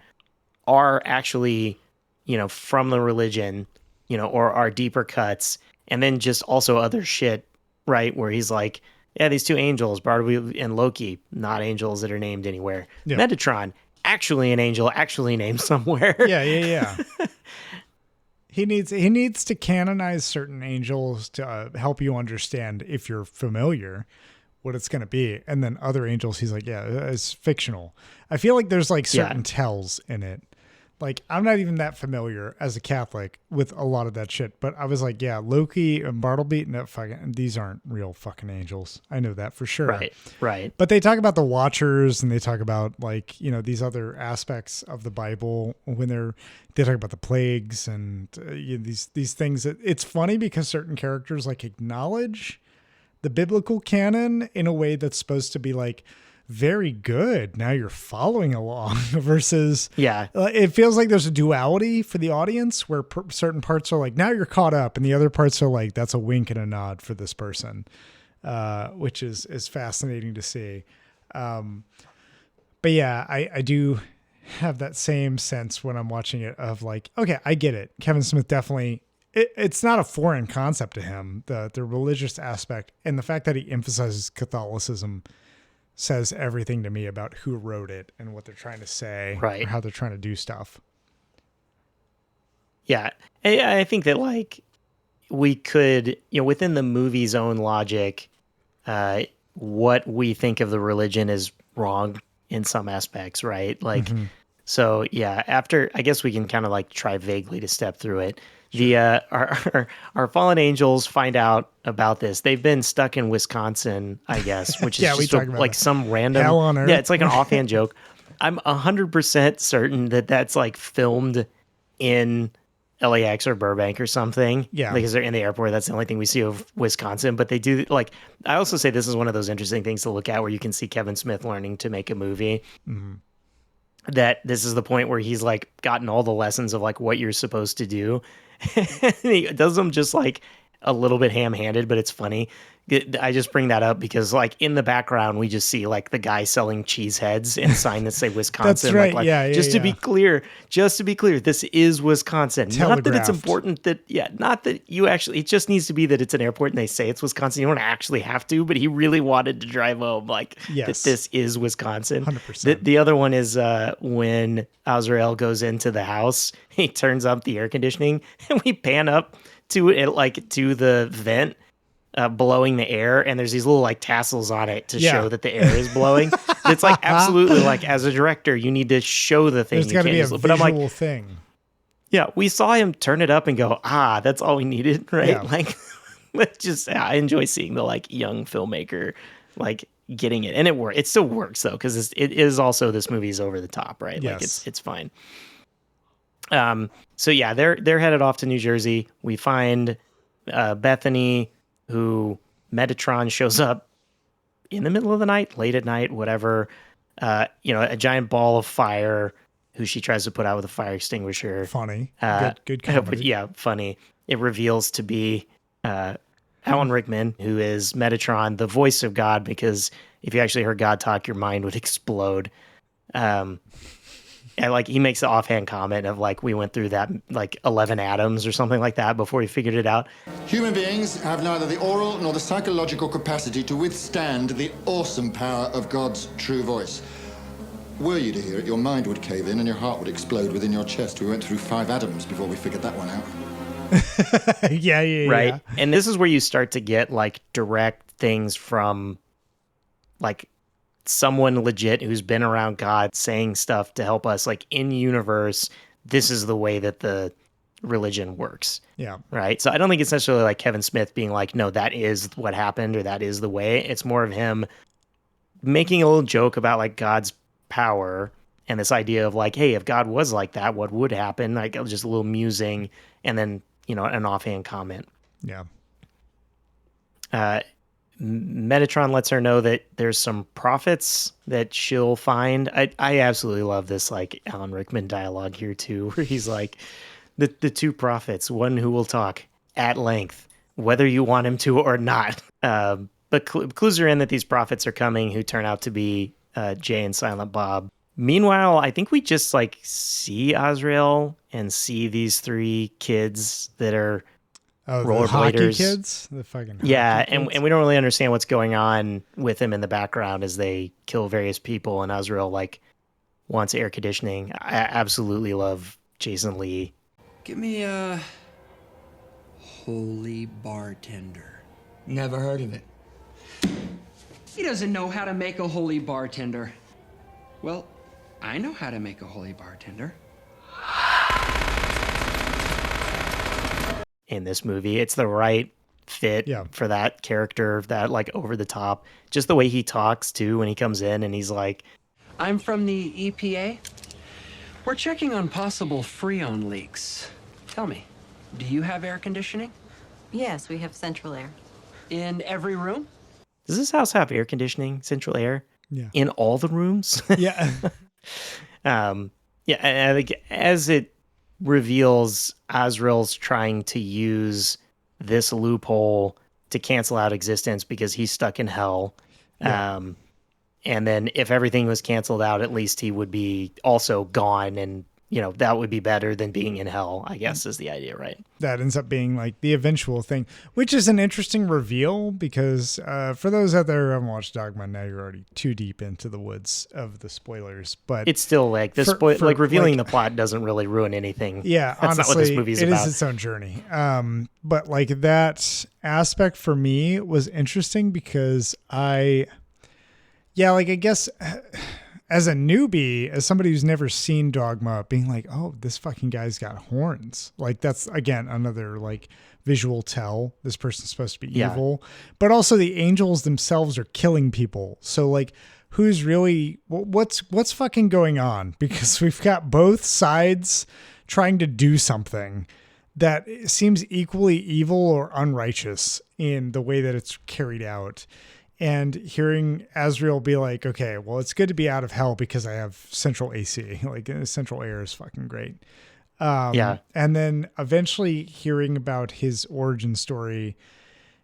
are actually, you know, from the religion, you know, or are deeper cuts, and then just also other shit, right? Where he's like, yeah, these two angels, Bartleby and Loki, not angels that are named anywhere. Yeah. Metatron, actually an angel, actually named somewhere. Yeah. He needs to canonize certain angels to help you understand, if you're familiar, what it's going to be. And then other angels, he's like, yeah, it's fictional. I feel like there's like certain tells in it. Like, I'm not even that familiar as a Catholic with a lot of that shit, but I was like, yeah, Loki and Bartleby, no, fucking, these aren't real fucking angels. I know that for sure. Right. But they talk about the Watchers, and they talk about like, you know, these other aspects of the Bible when they talk about the plagues and these things. It's funny because certain characters like acknowledge the biblical canon in a way that's supposed to be like, very good. Now you're following along versus it feels like there's a duality for the audience where certain parts are like, now you're caught up, and the other parts are like, that's a wink and a nod for this person, which is fascinating to see. But yeah, I do have that same sense when I'm watching it of like, okay, I get it. Kevin Smith definitely, it's not a foreign concept to him, the religious aspect, and the fact that he emphasizes Catholicism says everything to me about who wrote it and what they're trying to say, right, or how they're trying to do stuff. Yeah. I think that like we could, you know, within the movie's own logic, what we think of the religion is wrong in some aspects, right? Like, so yeah, after, I guess we can kind of like try vaguely to step through it. The our fallen angels find out about this. They've been stuck in Wisconsin, I guess, which is just like some random hell on earth. Yeah, it's like an offhand joke. I'm 100% certain that that's like filmed in LAX or Burbank or something. Yeah, because they're in the airport. That's the only thing we see of Wisconsin. But they do like. I also say this is one of those interesting things to look at where you can see Kevin Smith learning to make a movie. Mm-hmm. That this is the point where he's like gotten all the lessons of like what you're supposed to do. He does them just like a little bit ham-handed, but it's funny. I just bring that up because like in the background we just see like the guy selling cheese heads and a sign that say Wisconsin. That's right. Like, just to be clear, this is Wisconsin. Telegraphed. Not that it's important that not that you actually, it just needs to be that it's an airport and they say it's Wisconsin. You don't actually have to, but he really wanted to drive home like that this is Wisconsin. 100%. The other one is when Azrael goes into the house, he turns up the air conditioning and we pan up to it, like to the vent blowing the air, and there's these little like tassels on it to show that the air is blowing. It's like absolutely like as a director you need to show the thing. There's got to be a visual but I'm like, thing. Yeah, we saw him turn it up and go, that's all we needed, right? Yeah. Like, but just I enjoy seeing the like young filmmaker like getting it, and it still works though because it is also, this movie's over the top, right? Yes. Like it's fine. So yeah, they're headed off to New Jersey. We find Bethany, who Metatron shows up in the middle of the night, late at night, whatever. A giant ball of fire who she tries to put out with a fire extinguisher. Funny. Good comedy. But yeah, funny. It reveals to be Alan Rickman, who is Metatron, the voice of God, because if you actually heard God talk, your mind would explode. And like he makes the offhand comment of like, we went through that like 11 atoms or something like that before we figured it out. Human beings have neither the oral nor the psychological capacity to withstand the awesome power of God's true voice. Were you to hear it, your mind would cave in and your heart would explode within your chest. We went through 5 atoms before we figured that one out. Yeah. right? And this is where you start to get like direct things from like someone legit who's been around God saying stuff to help us like in universe. This is the way that the religion works. Yeah. Right. So I don't think it's necessarily like Kevin Smith being like, no, that is what happened or that is the way. It's more of him making a little joke about like God's power and this idea of like, hey, if God was like that, what would happen? Like just a little musing and then, an offhand comment. Yeah. Metatron lets her know that there's some prophets that she'll find. I absolutely love this like Alan Rickman dialogue here too, where he's like, the two prophets, one who will talk at length, whether you want him to or not. But clues are in that these prophets are coming who turn out to be Jay and Silent Bob. Meanwhile, I think we just like see Azrael and see these three kids that are the hockey kids, the fucking kids. And we don't really understand what's going on with them in the background as they kill various people. And Azrael like wants air conditioning. I absolutely love Jason Lee. Give me a holy bartender. Never heard of it. He doesn't know how to make a holy bartender. Well, I know how to make a holy bartender. In this movie, it's the right fit for that character, that like over the top, just the way he talks too when he comes in and he's like, I'm from the EPA. We're checking on possible Freon leaks. Tell me, do you have air conditioning? Yes, we have central air. In every room? Does this house have air conditioning, central air? Yeah. In all the rooms? Yeah. And I think as it reveals, Azrael's trying to use this loophole to cancel out existence because he's stuck in hell. Yeah. And then if everything was canceled out, at least he would be also gone. And, that would be better than being in hell, I guess is the idea, right? That ends up being like the eventual thing, which is an interesting reveal because for those out there who haven't watched Dogma, now you're already too deep into the woods of the spoilers. But it's still like revealing the plot doesn't really ruin anything. Yeah, that's honestly, not what this movie's about. It is its own journey. But like that aspect for me was interesting because I guess as a newbie, as somebody who's never seen Dogma, being like, oh, this fucking guy's got horns. Like that's, again, another like visual tell. This person's supposed to be evil. But also the angels themselves are killing people. So like who's really, what's fucking going on? Because we've got both sides trying to do something that seems equally evil or unrighteous in the way that it's carried out. And hearing Azrael be like, okay, well, it's good to be out of hell because I have central AC. Like central air is fucking great. And then eventually hearing about his origin story,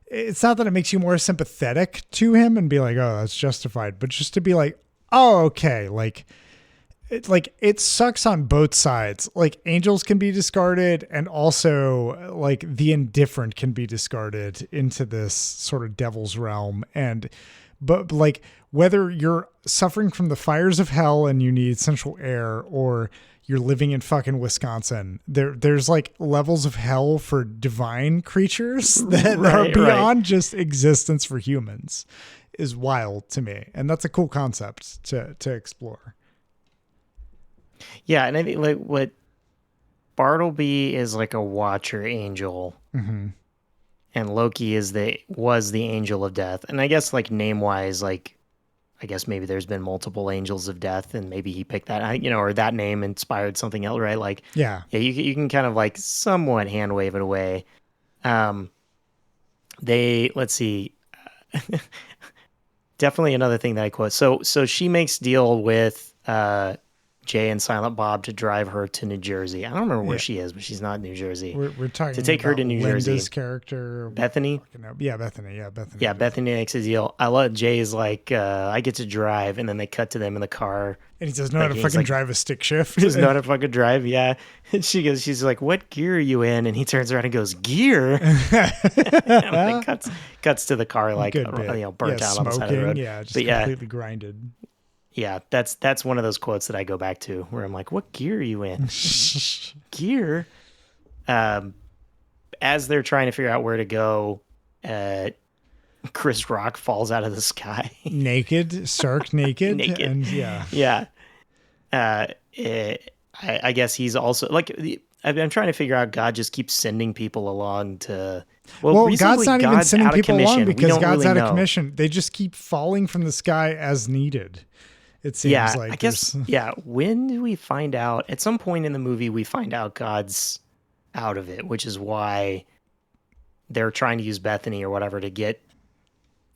it's not that it makes you more sympathetic to him and be like, oh, that's justified, but just to be like, oh, okay. It sucks on both sides. Like angels can be discarded and also like the indifferent can be discarded into this sort of devil's realm. But like whether you're suffering from the fires of hell and you need central air or you're living in fucking Wisconsin, there's like levels of hell for divine creatures that are beyond just existence for humans is wild to me. And that's a cool concept to explore. Yeah, and I think like what Bartleby is like a watcher angel, and Loki was the angel of death. And I guess like name wise, like I guess maybe there's been multiple angels of death, and maybe he picked that, or that name inspired something else, right? Like you can kind of like somewhat hand wave it away. Let's see, definitely another thing that I quote. So she makes deal with Jay and Silent Bob to drive her to New Jersey. I don't remember where she is, but she's not in New Jersey. We're talking to take her to New Linda's Jersey. Character, Bethany. Bethany. Yeah, Bethany makes a deal. I love Jay's like, I get to drive, and then they cut to them in the car. And he does know how to fucking drive a stick shift. He does know how to fucking drive, yeah. And she's like, "What gear are you in?" And he turns around and goes, "Gear." And cuts to the car like burnt out on the side of the road. Yeah, just completely grinded. Yeah, that's one of those quotes that I go back to where I'm like, what gear are you in? Gear? as they're trying to figure out where to go, Chris Rock falls out of the sky. Naked, stark naked. Naked. And yeah. Yeah. I guess he's also like, I'm trying to figure out, God just keeps sending people along to, well God's not even sending people along because God's really out of know. commission. They just keep falling from the sky as needed. It seems like. I guess, when do we find out? At some point in the movie, we find out God's out of it, which is why they're trying to use Bethany or whatever to get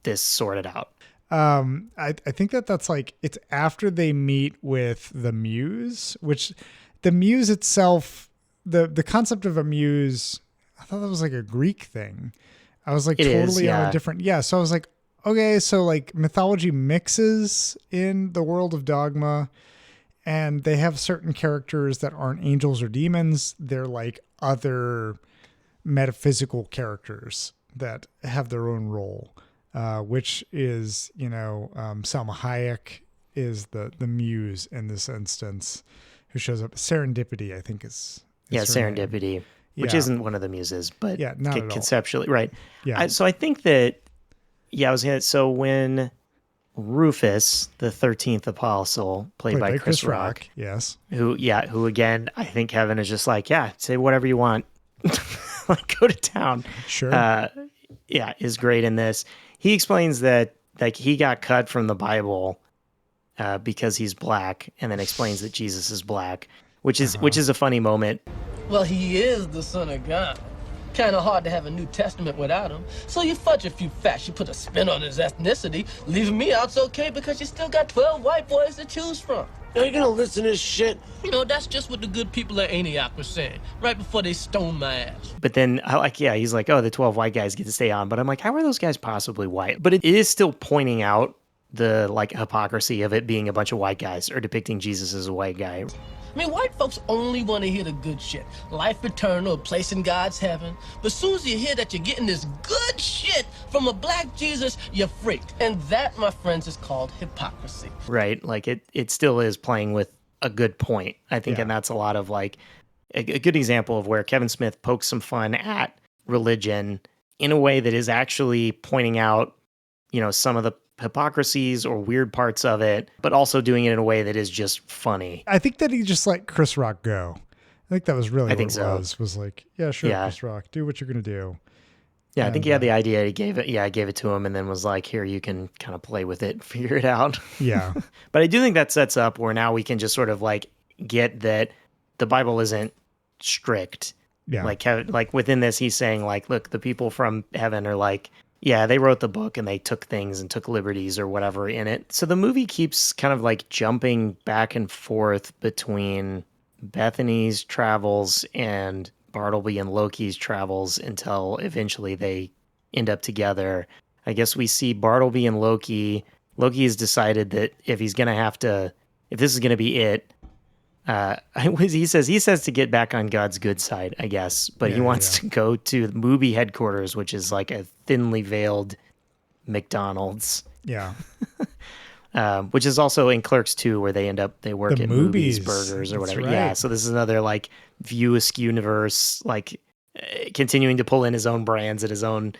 this sorted out. I think that's like, it's after they meet with the muse, which the muse itself, the concept of a muse, I thought that was like a Greek thing. I was like totally on a different, so I was like, okay, so like mythology mixes in the world of Dogma, and they have certain characters that aren't angels or demons. They're like other metaphysical characters that have their own role, which is, Salma Hayek is the muse in this instance, who shows up. Serendipity, I think is her Serendipity, name. which isn't one of the muses, but not at all. Conceptually, right? Yeah. So I think that, so when Rufus, the 13th apostle, played by Chris Rock, yes, who again, I think Kevin is just like, say whatever you want, like go to town. Sure. Is great in this. He explains that like he got cut from the Bible because he's black, and then explains that Jesus is black, which is a funny moment. Well, he is the Son of God. Kind of hard to have a New Testament without him. So you fudge a few facts, you put a spin on his ethnicity. Leaving me out's okay because you still got 12 white boys to choose from. Are you gonna listen to this shit? That's just what the good people at Antioch were saying, right before they stoned my ass. But then, he's like, oh, the 12 white guys get to stay on. But I'm like, how are those guys possibly white? But it is still pointing out the, like, hypocrisy of it being a bunch of white guys, or depicting Jesus as a white guy. I mean, white folks only want to hear the good shit. Life eternal, a place in God's heaven. But as soon as you hear that you're getting this good shit from a black Jesus, you're freaked. And that, my friends, is called hypocrisy. Right? Like, it still is playing with a good point, I think. And that's a lot of, like, a good example of where Kevin Smith pokes some fun at religion in a way that is actually pointing out, some of the hypocrisies or weird parts of it, but also doing it in a way that is just funny. I think that he just let Chris Rock go. I think that was really what it was like, sure, Chris Rock, do what you're going to do. Yeah, I think he had the idea. He gave it to him, and then was like, here, you can kind of play with it, figure it out. Yeah. But I do think that sets up where now we can just sort of like get that the Bible isn't strict. Yeah. Like within this, he's saying like, look, the people from heaven are like, they wrote the book and they took things and took liberties or whatever in it. So the movie keeps kind of like jumping back and forth between Bethany's travels and Bartleby and Loki's travels until eventually they end up together. I guess we see Bartleby and Loki. Loki has decided that if this is going to be it, he says to get back on God's good side, I guess, but he wants to go to the movie headquarters, which is like a thinly veiled McDonald's. Yeah. Which is also in Clerks 2, where they work at Movies Burgers or whatever. Right. Yeah. So this is another like View Askew universe, like continuing to pull in his own brands and his own,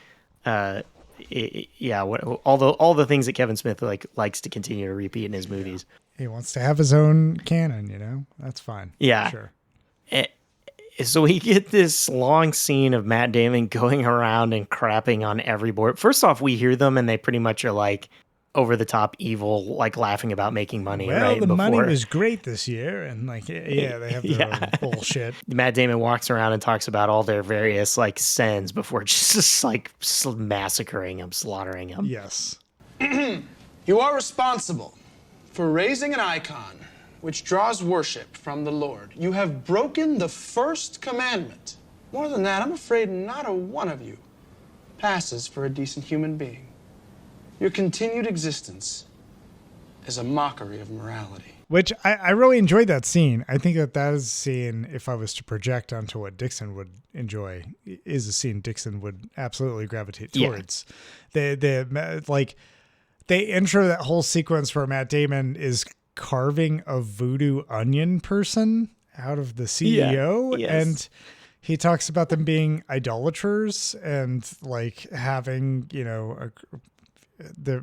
all the things that Kevin Smith likes to continue to repeat in his movies. He wants to have his own canon, that's fine. Yeah. Sure. So we get this long scene of Matt Damon going around and crapping on every board. First off, we hear them and they pretty much are like over the top evil, like laughing about making money. Well, the money was great this year. And like, they have their own bullshit. Matt Damon walks around and talks about all their various like sins before just like massacring them, slaughtering them. Yes. You are responsible for raising an icon which draws worship from the Lord. You have broken the first commandment. More than that, I'm afraid not a one of you passes for a decent human being. Your continued existence is a mockery of morality. Which I really enjoyed that scene. I think that is a scene, if I was to project onto what Dixon would enjoy, is a scene Dixon would absolutely gravitate towards. They intro that whole sequence where Matt Damon is carving a voodoo onion person out of the CEO. Yeah, yes. And He talks about them being idolaters and like having,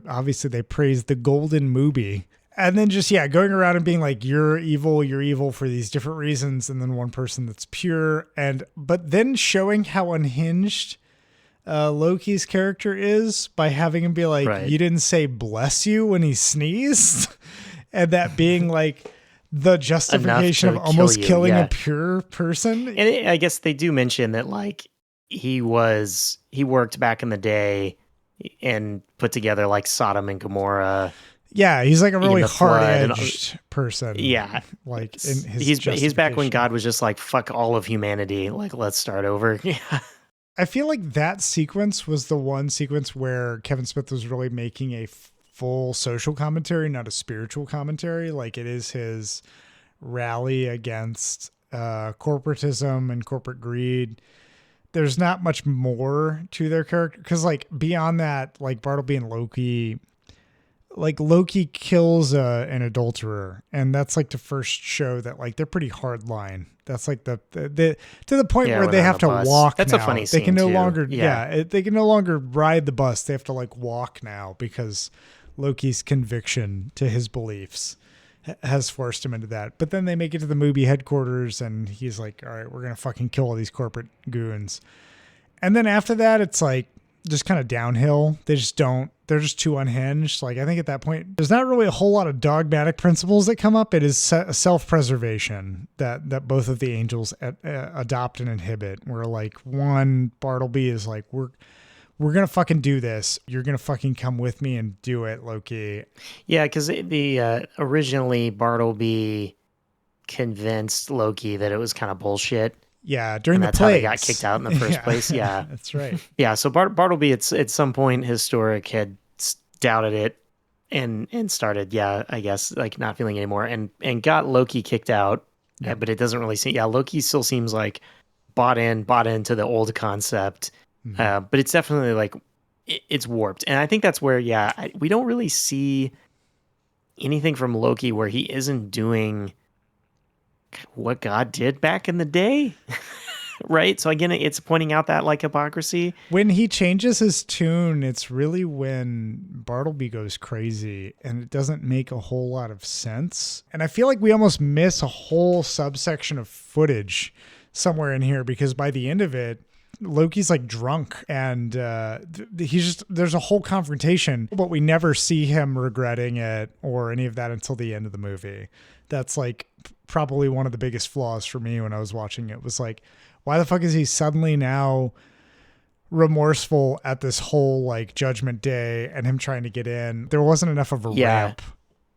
obviously they praise the golden movie. And then just, going around and being like, you're evil for these different reasons. And then one person that's pure. But then showing how unhinged Loki's character is by having him be like, you didn't say bless you when he sneezed. And that being like the justification of almost killing a pure person. And I guess they do mention that like he worked back in the day and put together like Sodom and Gomorrah. Yeah, he's like a really hard-edged person. Yeah, like in his he's back when God was just like, fuck all of humanity. Like, let's start over. Yeah. I feel like that sequence was the one sequence where Kevin Smith was really making a full social commentary, not a spiritual commentary. Like it is his rally against corporatism and corporate greed. There's not much more to their character because like beyond that, like Bartleby and Loki, like Loki kills an adulterer, and that's like the first show that like they're pretty hard line. That's like the to the point where they have to walk. That's now. a funny scene. They can no too. longer they can no longer ride the bus. They have to like walk now because Loki's conviction to his beliefs has forced him into that. But then they make it to the movie headquarters and he's like, all right, we're going to fucking kill all these corporate goons. And then after that, it's like just kind of downhill. They're just too unhinged. Like I think at that point, there's not really a whole lot of dogmatic principles that come up. It is self-preservation that both of the angels adopt and inhibit. Where like one, Bartleby is like, we're going to fucking do this. You're going to fucking come with me and do it, Loki. Yeah, because originally Bartleby convinced Loki that it was kind of bullshit. Yeah, during and the that's how they got kicked out in the first place. Yeah, that's right. Yeah, so Bartleby at some point historic had doubted it and started, I guess like not feeling anymore and got Loki kicked out. Yeah. But it doesn't really seem. Yeah, Loki still seems like bought into the old concept. Mm-hmm. But it's definitely like it's warped, and I think that's where we don't really see anything from Loki where he isn't doing what God did back in the day. Right? So again, it's pointing out that like hypocrisy. When he changes his tune, it's really when Bartleby goes crazy and it doesn't make a whole lot of sense. And I feel like we almost miss a whole subsection of footage somewhere in here because by the end of it, Loki's like drunk and there's a whole confrontation, but we never see him regretting it or any of that until the end of the movie. That's like probably one of the biggest flaws for me when I was watching it was like, why the fuck is he suddenly now remorseful at this whole like Judgment Day and him trying to get in? There wasn't enough of a ramp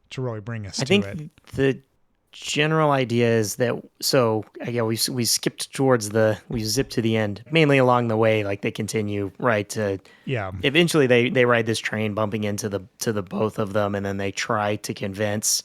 to really bring us to it. I think the general idea is that we skipped towards we zipped to the end mainly along the way, like they continue right to eventually they ride this train bumping into the both of them, and then they try to convince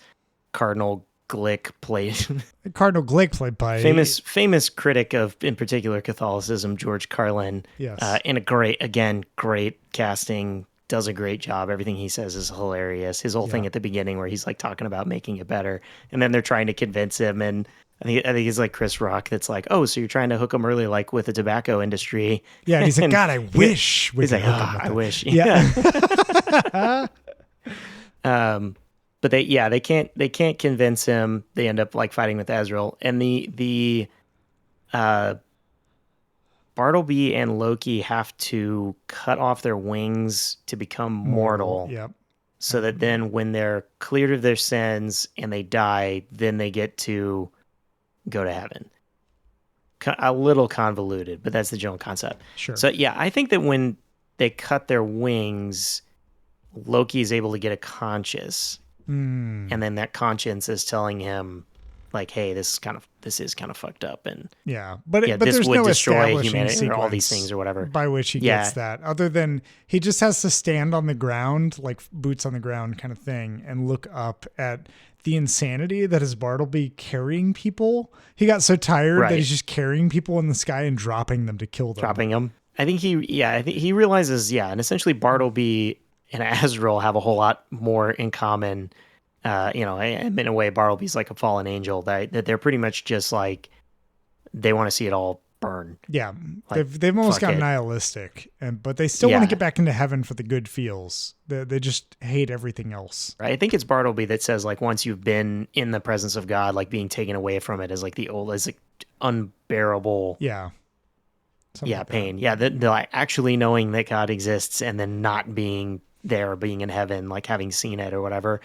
Cardinal Glick played by famous critic of in particular Catholicism, George Carlin. Yes. In a great casting, does a great job. Everything he says is hilarious. His whole thing at the beginning where he's like talking about making it better, and then they're trying to convince him, and I think it's like Chris Rock that's like, oh, so you're trying to hook him early like with the tobacco industry. Yeah, and he's like, God, I wish. He's like, I wish. Yeah. But they can't convince him. They end up like fighting with Azrael, and the Bartleby and Loki have to cut off their wings to become mortal. Yep. So that then when they're cleared of their sins and they die, then they get to go to heaven. A little convoluted, but that's the general concept. Sure. So I think that when they cut their wings, Loki is able to get a conscience. And then that conscience is telling him like, hey, this is kind of fucked up, and but this there's would no destroy humanity or all these things or whatever by which he gets that, other than he just has to stand on the ground, like boots on the ground kind of thing, and look up at the insanity that is Bartleby carrying people. He got so tired that he's just carrying people in the sky and dropping them to kill them. I think he realizes, and essentially Bartleby and Azrael have a whole lot more in common. In a way, Bartleby's like a fallen angel that they're pretty much just like, they want to see it all burn. Yeah, Like, they've almost fuck gone it. nihilistic, but they still want to Yeah. get back into heaven for the good feels. They just hate everything else. Right? I think it's Bartleby that says like once you've been in the presence of God, like being taken away from it is like is like unbearable. Yeah. Something like that. Pain. Yeah, the like actually knowing that God exists and then not being there, or being in heaven, like having seen it or whatever.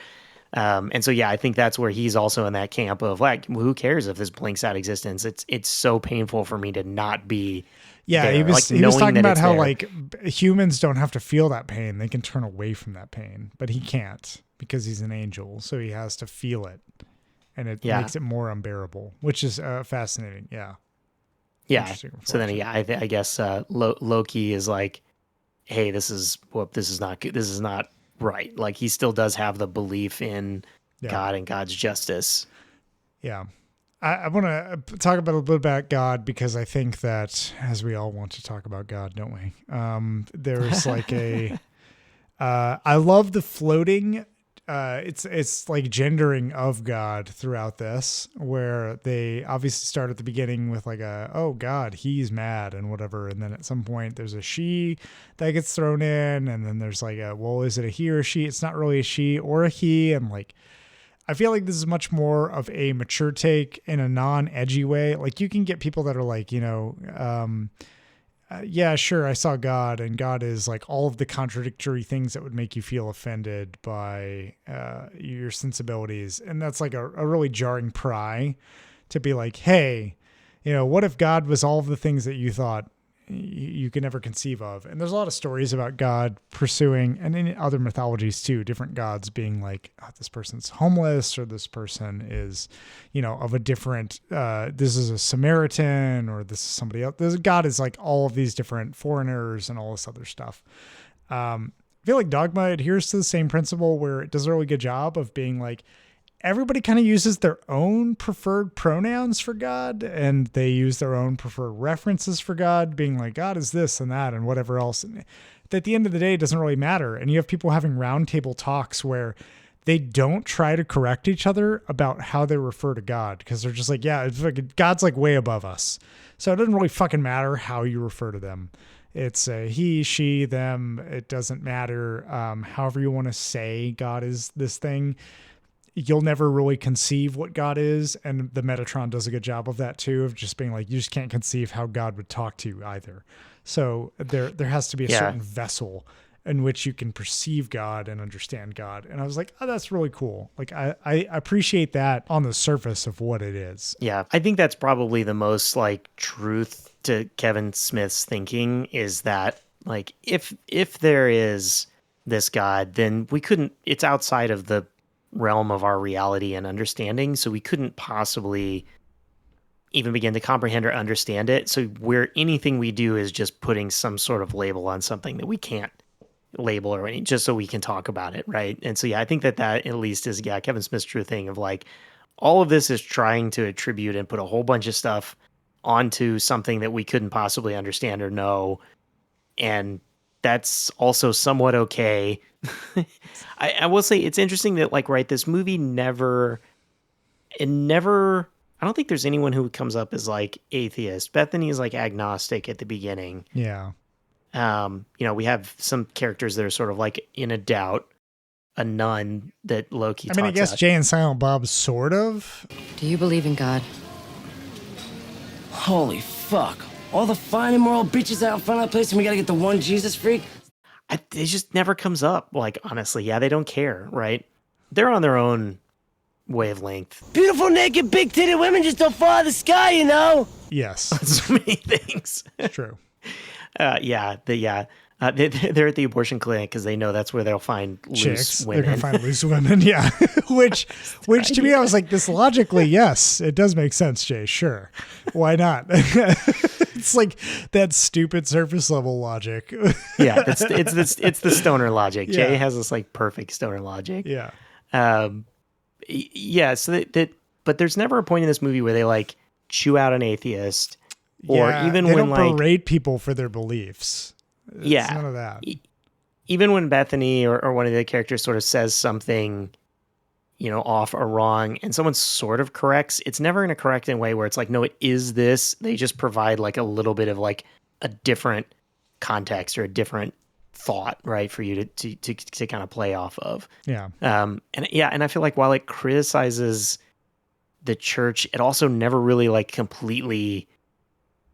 And so I think that's where he's also in that camp of like, who cares if this blinks out existence? It's so painful for me to not be. Yeah, there. he was like, he was knowing talking that about it's how there. like humans don't have to feel that pain; they can turn away from that pain, but he can't because he's an angel, so he has to feel it, and it makes it more unbearable, which is fascinating. Yeah. Yeah. So then, I guess Loki is like, hey, this is not good. This is not right. Like he still does have the belief in God and God's justice. Yeah. I want to talk about a little bit about God because I think that, as we all want to talk about God, don't we? There's like I love the floating. It's like gendering of God throughout this, where they obviously start at the beginning with like oh God, he's mad and whatever, and then at some point there's a she that gets thrown in, and then there's like well, is it a he or a she? It's not really a she or a he, and like I feel like this is much more of a mature take in a non-edgy way. Like you can get people that are like, yeah, sure, I saw God, and God is like all of the contradictory things that would make you feel offended by your sensibilities. And that's like a really jarring pry to be like, hey, what if God was all of the things that you thought you could never conceive of? And there's a lot of stories about God pursuing, and in other mythologies too, different gods being like, oh, this person's homeless, or this person is, of a different, this is a Samaritan, or this is somebody else. God is like all of these different foreigners and all this other stuff. I feel like Dogma adheres to the same principle, where it does a really good job of being like, everybody kind of uses their own preferred pronouns for God, and they use their own preferred references for God, being like, God is this and that and whatever else. And at the end of the day, it doesn't really matter. And you have people having roundtable talks where they don't try to correct each other about how they refer to God, because they're just like, yeah, it's like God's like way above us. So it doesn't really fucking matter how you refer to them. It's a he, she, them. It doesn't matter. However you want to say God is this thing, you'll never really conceive what God is. And the Metatron does a good job of that too, of just being like, you just can't conceive how God would talk to you either. So there has to be a certain vessel in which you can perceive God and understand God. And I was like, oh, that's really cool. Like I appreciate that on the surface of what it is. Yeah. I think that's probably the most like truth to Kevin Smith's thinking, is that like, if there is this God, then it's outside of the realm of our reality and understanding, so we couldn't possibly even begin to comprehend or understand it. So where anything we do is just putting some sort of label on something that we can't label, or any, just so we can talk about it, right? And so I think that at least is Kevin Smith's true thing of like, all of this is trying to attribute and put a whole bunch of stuff onto something that we couldn't possibly understand or know, and that's also somewhat okay. I will say it's interesting that like, right, this movie never, I don't think there's anyone who comes up as like atheist. Bethany is like agnostic at the beginning. Yeah. We have some characters that are sort of like in a doubt. A nun that Loki I guess Jay and Silent Bob sort of. Do you believe in God? Holy fuck. All the fine and moral bitches out in front of the place, and we gotta get the one Jesus freak? It just never comes up. Like, honestly, they don't care, right? They're on their own wavelength. Beautiful, naked, big-titted women just don't fall out of the sky, you know? Yes. So many things. It's true. They're at the abortion clinic because they know that's where they'll find loose women. They're gonna find loose women, yeah. which to me, I was like, this logically, yes, it does make sense, Jay. Sure, why not? It's like that stupid surface level logic. Yeah, it's the stoner logic. Yeah. Jay has this like perfect stoner logic. Yeah. So but there's never a point in this movie where they like chew out an atheist, or even they when don't like berate people for their beliefs. It's none of that. Even when Bethany or one of the characters sort of says something, off or wrong, and someone sort of corrects, it's never in a correcting way where it's like, no, it is this. They just provide like a little bit of like a different context or a different thought, right, for you to kind of play off of. Yeah. And I feel like while it criticizes the church, it also never really like completely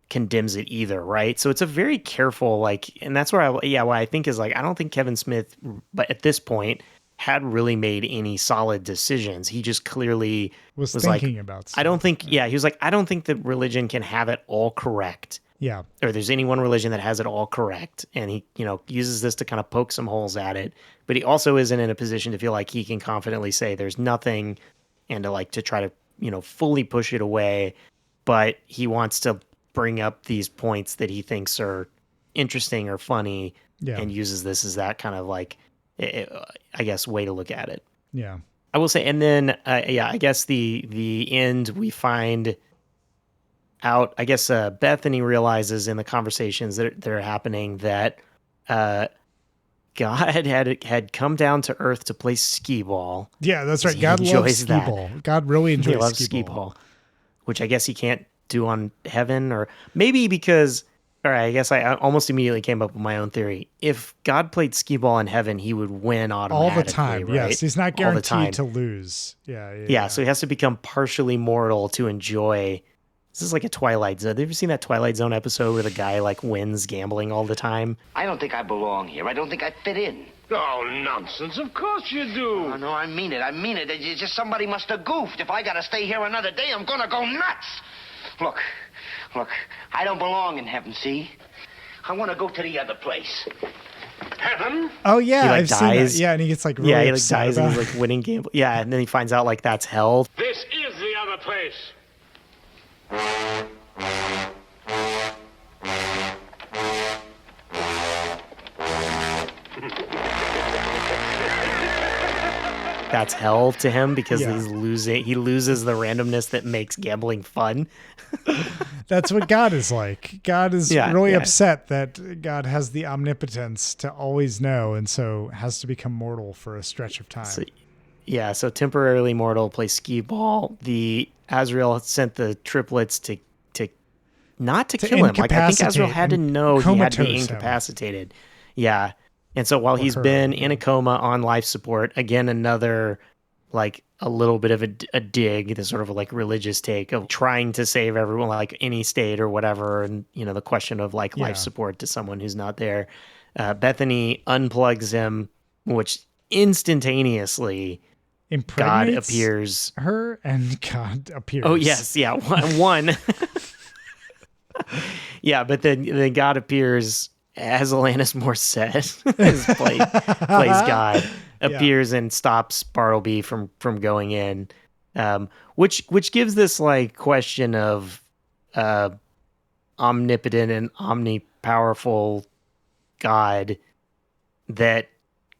condemns it either, right? So it's a very careful, like, and that's where what I think is like, I don't think Kevin Smith, but at this point, had really made any solid decisions. He just clearly was like, thinking about stuff. I don't think, he was like, I don't think that religion can have it all correct. Yeah. Or there's any one religion that has it all correct. And he, uses this to kind of poke some holes at it. But he also isn't in a position to feel like he can confidently say there's nothing and to try to, fully push it away. But he wants to bring up these points that he thinks are interesting or funny and uses this as that kind of like, I guess, way to look at it. Yeah. I will say, and then, I guess the end we find out, I guess Bethany realizes in the conversations that are happening that God had come down to Earth to play skee ball. Yeah, that's right. God loves skee ball. God really enjoys loves skee ball, which I guess he can't do on heaven, or maybe because, all right, I guess I almost immediately came up with my own theory. If God played skee ball in heaven, he would win automatically. All the time, right? yes. He's not guaranteed to lose. Yeah, so he has to become partially mortal to enjoy. This is like a Twilight Zone. Have you ever seen that Twilight Zone episode where the guy like wins gambling all the time? I don't think I belong here. I don't think I fit in. Oh, nonsense. Of course you do. Oh, no, I mean it. It's just somebody must have goofed. If I gotta stay here another day, I'm gonna go nuts. Look, I don't belong in heaven, see? I want to go to the other place. Heaven? Oh, yeah, he, I've dies. seen that. Yeah, and he gets like really he upset dies and he's like winning gamble. Yeah, and then he finds out like that's hell. This is the other place. That's hell to him because he loses the randomness that makes gambling fun. That's what God is like. God is really upset that God has the omnipotence to always know, and so has to become mortal for a stretch of time. So temporarily mortal, play skee ball. The Azrael sent the triplets to not to kill him. Like, I think Azrael had to know he had to be incapacitated. Yeah. And so while he's been in a coma on life support, again, another, like, a little bit of a dig, this sort of like religious take of trying to save everyone, like any state or whatever. And, the question of like life support to someone who's not there. Bethany unplugs him, which instantaneously God appears. Her and God appears. Oh, yes. Yeah. One. Yeah. But then God appears as Alanis Morissette plays God, appears and stops Bartleby from going in, which gives this like question of omnipotent and omnipowerful God that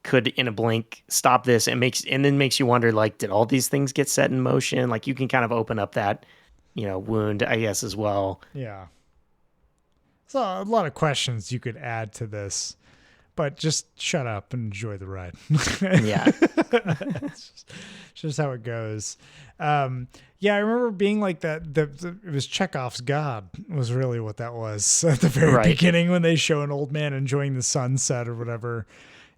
could in a blink stop this and then makes you wonder, like, did all these things get set in motion? Like, you can kind of open up that wound, I guess, as well. Yeah. So a lot of questions you could add to this, but just shut up and enjoy the ride. Yeah. It's just how it goes. I remember being like that. It was Chekhov's God was really what that was at the very beginning when they show an old man enjoying the sunset or whatever.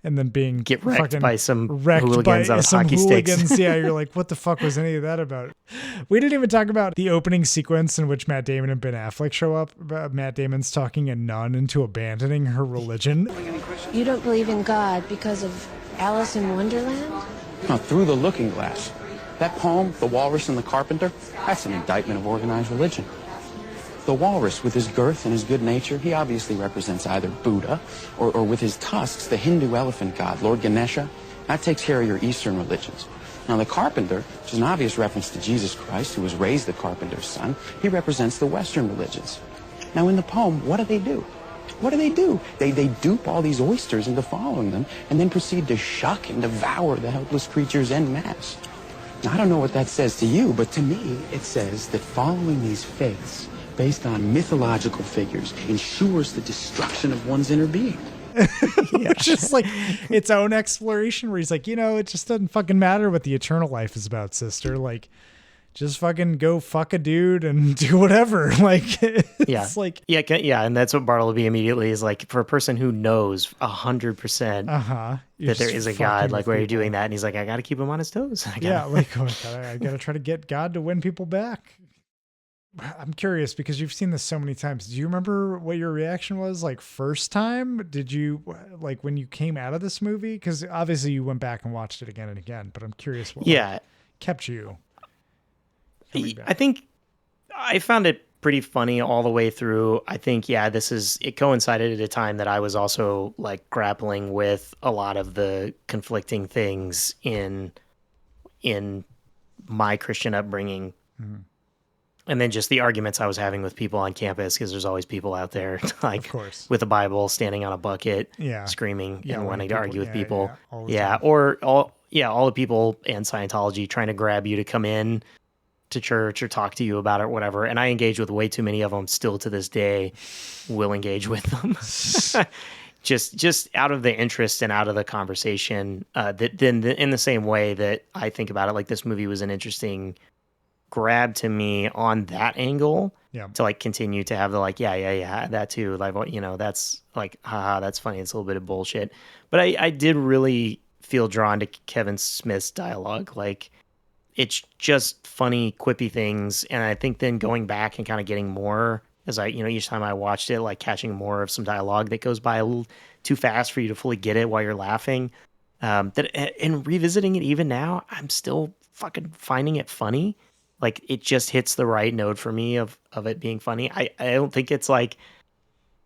And then get wrecked by some hooligans on hockey sticks. Yeah, you're like, what the fuck was any of that about? We didn't even talk about the opening sequence in which Matt Damon and Ben Affleck show up. Matt Damon's talking a nun into abandoning her religion. You don't believe in God because of Alice in Wonderland? Now, Through the Looking Glass. That poem, The Walrus and the Carpenter, that's an indictment of organized religion. The walrus, with his girth and his good nature, he obviously represents either Buddha or with his tusks, the Hindu elephant god, Lord Ganesha. That takes care of your Eastern religions. Now, the carpenter, which is an obvious reference to Jesus Christ, who was raised the carpenter's son, he represents the Western religions. Now, in the poem, what do? What do? They dupe all these oysters into following them and then proceed to shuck and devour the helpless creatures en masse. Now, I don't know what that says to you, but to me, it says that following these faiths based on mythological figures ensures the destruction of one's inner being. Which is like its own exploration where he's like, it just doesn't fucking matter what the eternal life is about, sister. Like, just fucking go fuck a dude and do whatever. Like, it's like, yeah. And that's what Bartleby immediately is like, for a person who knows 100% that there is a God, like, where you're doing that. And he's like, I got to keep him on his toes. I got to try to get God to win people back. I'm curious because you've seen this so many times. Do you remember what your reaction was like first time? Did you like when you came out of this movie? Because obviously you went back and watched it again and again, but I'm curious what kept you. I think I found it pretty funny all the way through. I think, it coincided at a time that I was also like grappling with a lot of the conflicting things in my Christian upbringing. Mm-hmm. And then just the arguments I was having with people on campus, because there's always people out there, like, of course, with a Bible, standing on a bucket, screaming and wanting to argue with people. Or all the people and Scientology trying to grab you to come in to church or talk to you about it or whatever. And I engage with way too many of them still to this day, will engage with them. just out of the interest and out of the conversation. Then in the same way that I think about it, like, this movie was an interesting grab to me on that angle to like continue to have the like, that too. Like, that's like, haha, that's funny. It's a little bit of bullshit. But I did really feel drawn to Kevin Smith's dialogue. Like, it's just funny, quippy things. And I think then going back and kind of getting more as I, each time I watched it, like catching more of some dialogue that goes by a little too fast for you to fully get it while you're laughing. And revisiting it even now, I'm still fucking finding it funny. Like, it just hits the right note for me of it being funny. I don't think it's like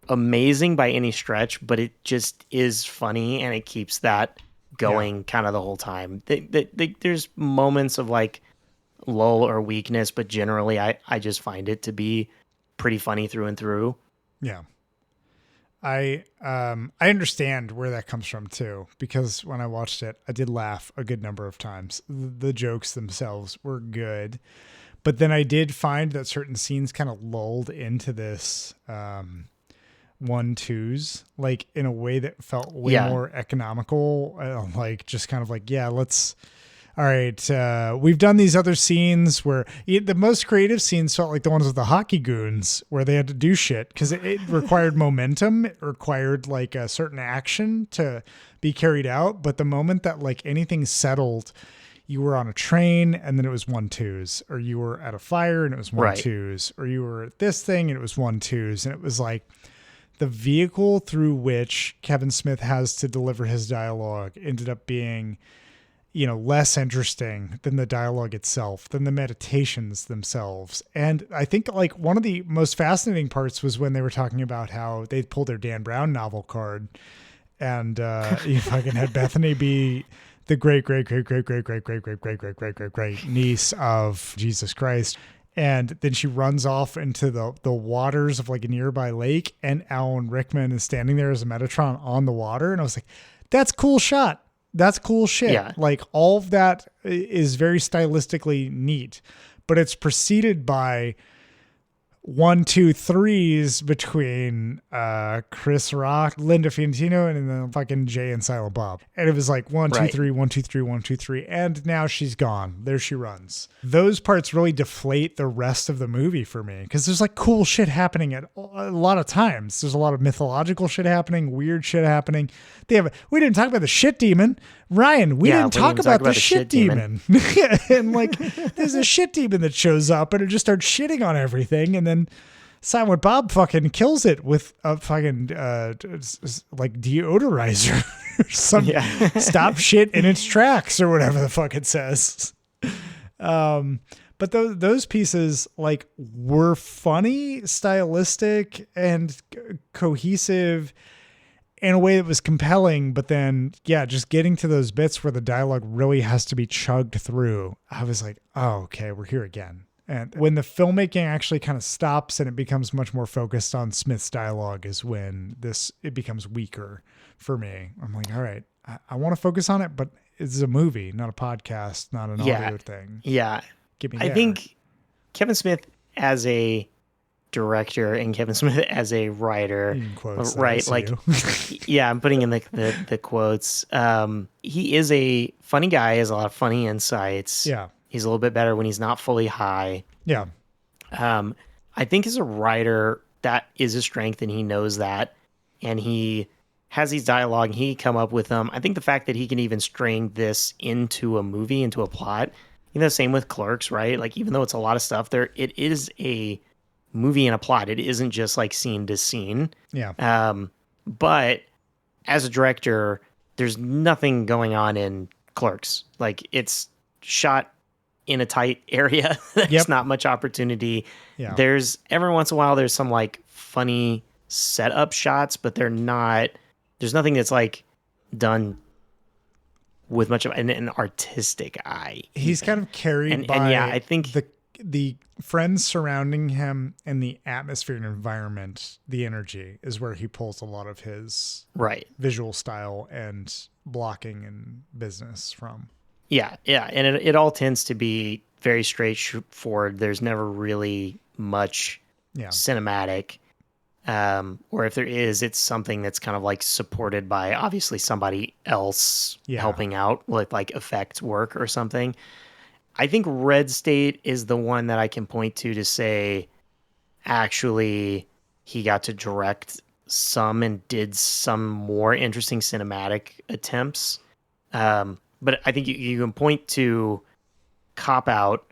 amazing by any stretch, but it just is funny, and it keeps that going kind of the whole time. There's moments of like lull or weakness, but generally I just find it to be pretty funny through and through. Yeah. I understand where that comes from too, because when I watched it, I did laugh a good number of times. The jokes themselves were good, but then I did find that certain scenes kind of lulled into this 1-2s, like in a way that felt way more economical. Like, just kind of like, all right, we've done these other scenes where the most creative scenes felt like the ones with the hockey goons where they had to do shit because it required momentum. It required like a certain action to be carried out. But the moment that like anything settled, you were on a train and then it was 1-2s, or you were at a fire and it was 1-2s, or you were at this thing and it was 1-2s. And it was like the vehicle through which Kevin Smith has to deliver his dialogue ended up being, less interesting than the dialogue itself, than the meditations themselves. And I think like one of the most fascinating parts was when they were talking about how they pulled their Dan Brown novel card, and you fucking had Bethany be the great niece of Jesus Christ. And then she runs off into the waters of like a nearby lake, and Alan Rickman is standing there as a Metatron on the water. And I was like, that's cool shot. That's cool shit. Yeah. Like, all of that is very stylistically neat, but it's preceded by 1-2-3s between Chris Rock, Linda Fiorentino, and then fucking Jay and Silent Bob. And it was like 1-2-3, 1-2-3, 1-2-3, and now she's gone. There she runs. Those parts really deflate the rest of the movie for me, because there's like cool shit happening at a lot of times. There's a lot of mythological shit happening, weird shit happening. We didn't talk about the shit demon. Ryan, we didn't talk about the shit demon. And like, there's a shit demon that shows up and it just starts shitting on everything. And then Silent Bob fucking kills it with a fucking like deodorizer or some stop shit in its tracks or whatever the fuck it says. But those pieces like were funny, stylistic, and cohesive in a way that was compelling. But then, just getting to those bits where the dialogue really has to be chugged through, I was like, oh, okay, we're here again. And when the filmmaking actually kind of stops and it becomes much more focused on Smith's dialogue is when it becomes weaker for me. I'm like, all right, I want to focus on it, but it's a movie, not a podcast, not an audio thing. Yeah. Give me I think Kevin Smith as a director and Kevin Smith as a writer. In quotes, right? Like, yeah, I'm putting in the quotes. He is a funny guy, has a lot of funny insights. Yeah. He's a little bit better when he's not fully high. Yeah. I think as a writer, that is a strength, and he knows that. And he has these dialogue, he come up with them. I think the fact that he can even string this into a movie, into a plot, same with Clerks, right? Like, even though it's a lot of stuff there, it is a movie and a plot. It isn't just like scene to scene. Yeah. But as a director, there's nothing going on in Clerks. Like, it's shot in a tight area. There's not much opportunity. Yeah. There's every once in a while, there's some like funny setup shots, but there's nothing that's like done with much of an artistic eye. He's kind of carried by, and yeah, I think the friends surrounding him and the atmosphere and environment, the energy is where he pulls a lot of his visual style and blocking and business from. Yeah. And it all tends to be very straightforward. There's never really much cinematic. Or if there is, it's something that's kind of like supported by obviously somebody else helping out with like effect work or something. I think Red State is the one that I can point to say, actually, he got to direct some and did some more interesting cinematic attempts. But I think you can point to Cop Out,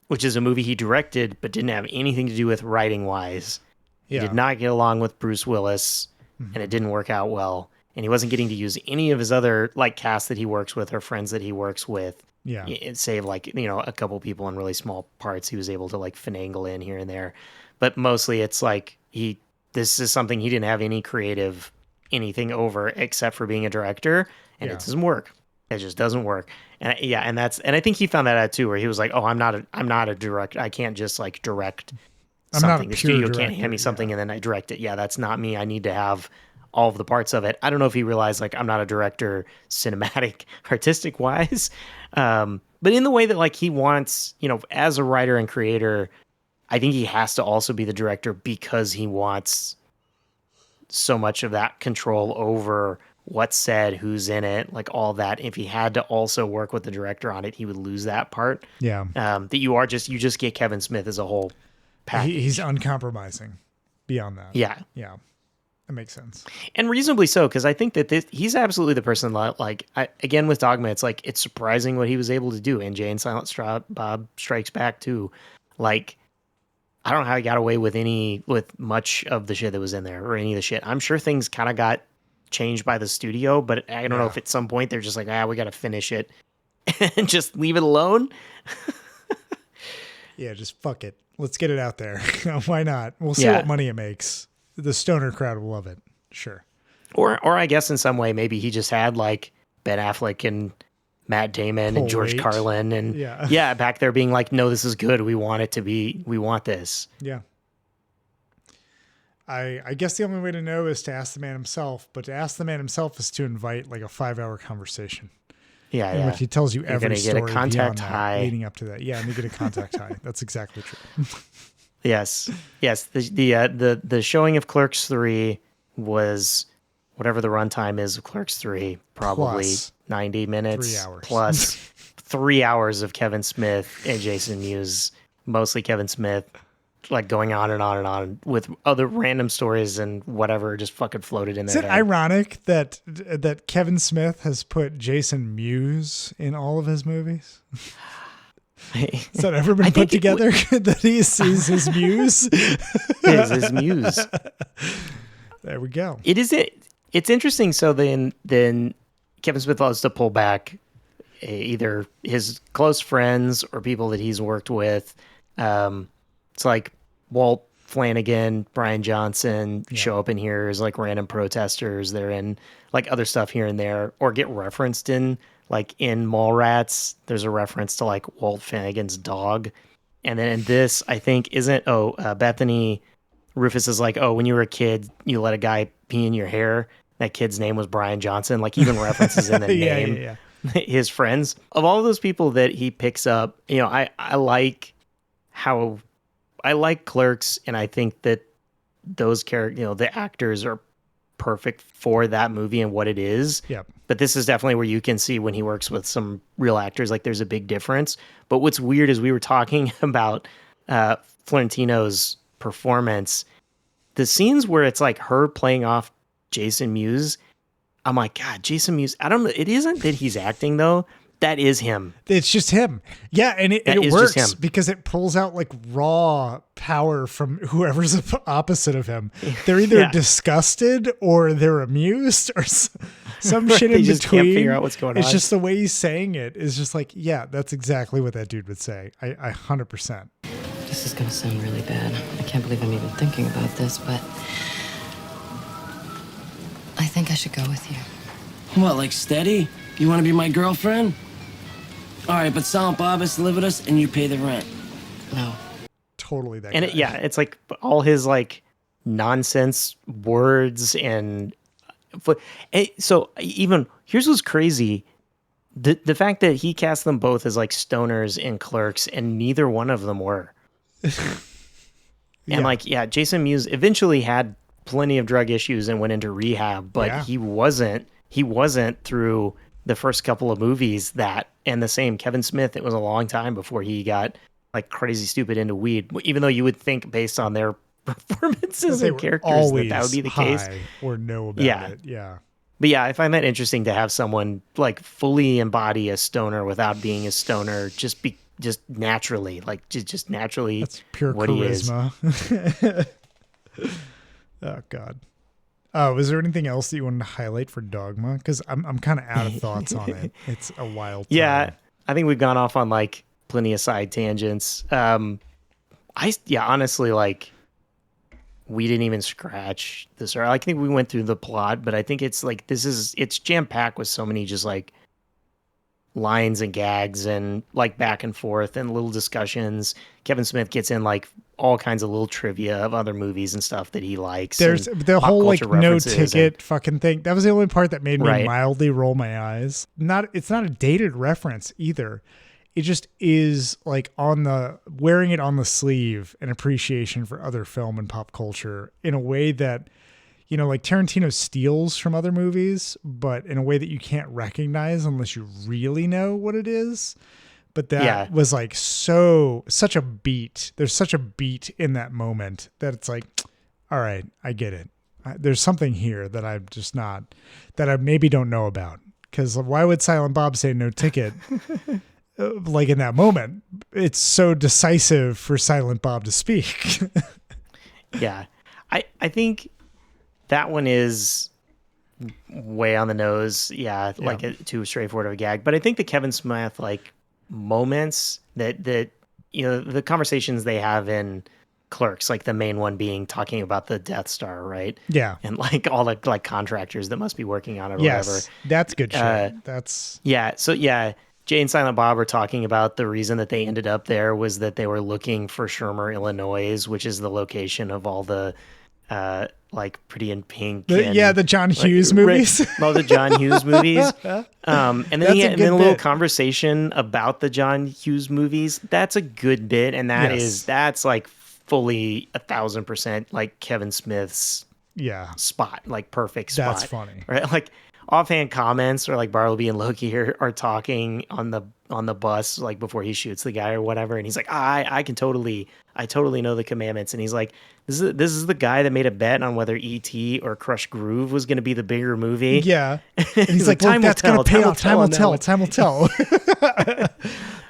which is a movie he directed but didn't have anything to do with writing-wise. He did not get along with Bruce Willis, and it didn't work out well. And he wasn't getting to use any of his other like cast that he works with or friends that he works with. Yeah. Save like, a couple people in really small parts he was able to like finagle in here and there. But mostly it's like this is something he didn't have any creative anything over except for being a director, and it doesn't work. It just doesn't work. And and I think he found that out too, where he was like, "Oh, I'm not a director. I can't just like direct something. The studio can't hand me something and then I direct it. Yeah, that's not me. I need to have all of the parts of it." I don't know if he realized like I'm not a director, cinematic, artistic wise, but in the way that like he wants, as a writer and creator, I think he has to also be the director because he wants so much of that control over what's said, who's in it, like all that. If he had to also work with the director on it, he would lose that part. Yeah. That you just get Kevin Smith as a whole package. He's uncompromising beyond that. Yeah. Yeah. That makes sense. And reasonably so, because I think that he's absolutely the person that, like, again, with Dogma, it's like, it's surprising what he was able to do. And Jay and Silent Bob Strikes Back too. Like, I don't know how he got away with much of the shit that was in there or any of the shit. I'm sure things kind of got changed by the studio, but I don't know if at some point they're just like, we got to finish it and just leave it alone. Yeah, just fuck it. Let's get it out there. Why not? We'll see what money it makes. The stoner crowd will love it. Sure. Or I guess in some way, maybe he just had like Ben Affleck and Matt Damon and George Carlin and back there being like, no, this is good. We want this. Yeah. I guess the only way to know is to ask the man himself, but to ask the man himself is to invite like a 5-hour conversation. Yeah, in which he tells you every story get a contact high leading up to that. Yeah, and you get a contact high. That's exactly true. Yes. The showing of Clerks 3 was whatever the runtime is of Clerks 3, probably plus 90 minutes 3 hours. Plus 3 hours of Kevin Smith and Jason Mewes, mostly Kevin Smith, like going on and on and on with other random stories and whatever just fucking floated in there. Is it ironic that Kevin Smith has put Jason Mewes in all of his movies? Has that ever been put together that he's his muse? His muse. There we go. It's interesting. So then Kevin Smith loves to pull back either his close friends or people that he's worked with. It's like Walt Flanagan, Brian Johnson show up in here as like random protesters. They're in like other stuff here and there, or get referenced in. Like in Mallrats, there's a reference to like Walt Flanagan's dog. And then in this, I think, Bethany Rufus is like, when you were a kid, you let a guy pee in your hair. That kid's name was Brian Johnson. Like even references in the name. His friends. Of all those people that he picks up, I like how I like Clerks, and I think that those characters, the actors are perfect for that movie and what it is. Yep. But this is definitely where you can see when he works with some real actors, like there's a big difference. But what's weird is we were talking about Florentino's performance, the scenes where it's like her playing off Jason Mewes. I'm like, God, Jason Mewes. I don't know. It isn't that he's acting though. That is him. It's just him. Yeah, and it works because it pulls out like raw power from whoever's opposite of him. They're either disgusted or they're amused or some shit in just between. Can't figure out what's going on. It's just the way he's saying it is just like, yeah, that's exactly what that dude would say. I 100%. This is gonna sound really bad. I can't believe I'm even thinking about this, but I think I should go with you. What, like steady? You want to be my girlfriend? All right, but Silent Bob has to live with us, and you pay the rent. No. Totally that and guy. It's like all his like nonsense words and so even here's what's crazy. The fact that he cast them both as like stoners in Clerks, and neither one of them were. And Jason Mewes eventually had plenty of drug issues and went into rehab, but he wasn't through the first couple of movies and the same Kevin Smith. It was a long time before he got like crazy stupid into weed, even though you would think based on their performances and characters that would be the case or know about it. Yeah. But yeah, I find that interesting to have someone like fully embody a stoner without being a stoner, just naturally, like just naturally. That's pure what charisma. Oh God. Oh, is there anything else that you wanted to highlight for Dogma? Because I'm kind of out of thoughts on it. It's a wild time. Yeah, I think we've gone off on like plenty of side tangents. Honestly, like we didn't even scratch this. Or I think we went through the plot, but I think it's like it's jam packed with so many just like lines and gags and like back and forth and little discussions. Kevin Smith gets in like all kinds of little trivia of other movies and stuff that he likes. There's the whole like no ticket fucking thing. That was the only part that made me mildly roll my eyes. It's not a dated reference either. It just is like wearing it on the sleeve, an appreciation for other film and pop culture in a way that, like Tarantino steals from other movies, but in a way that you can't recognize unless you really know what it is. But that was like such a beat. There's such a beat in that moment that it's like, all right, I get it. There's something here that I'm just not, that I maybe don't know about. Because why would Silent Bob say no ticket? Like in that moment, it's so decisive for Silent Bob to speak. Yeah. I think that one is way on the nose. Yeah. Like a too straightforward of a gag. But I think the Kevin Smith, like, moments that the conversations they have in Clerks, like the main one being talking about the Death Star, right? Yeah. And like all the like contractors that must be working on it or whatever. That's good shit. That's so Jay and Silent Bob are talking about the reason that they ended up there was that they were looking for Shermer, Illinois, which is the location of all the like Pretty in Pink. The John Hughes movies. All the John Hughes movies. And then a little conversation about the John Hughes movies. That's a good bit, and that's like fully 1,000% like Kevin Smith's spot, like perfect spot. That's funny, right? Like offhand comments, or like Bartleby and Loki are talking on the bus, like before he shoots the guy or whatever, and he's like, I totally know the commandments, and he's like, this is the guy that made a bet on whether E.T. or Crush Groove was going to be the bigger movie. Yeah, and he's like, well, that's going to pay off. Time will tell.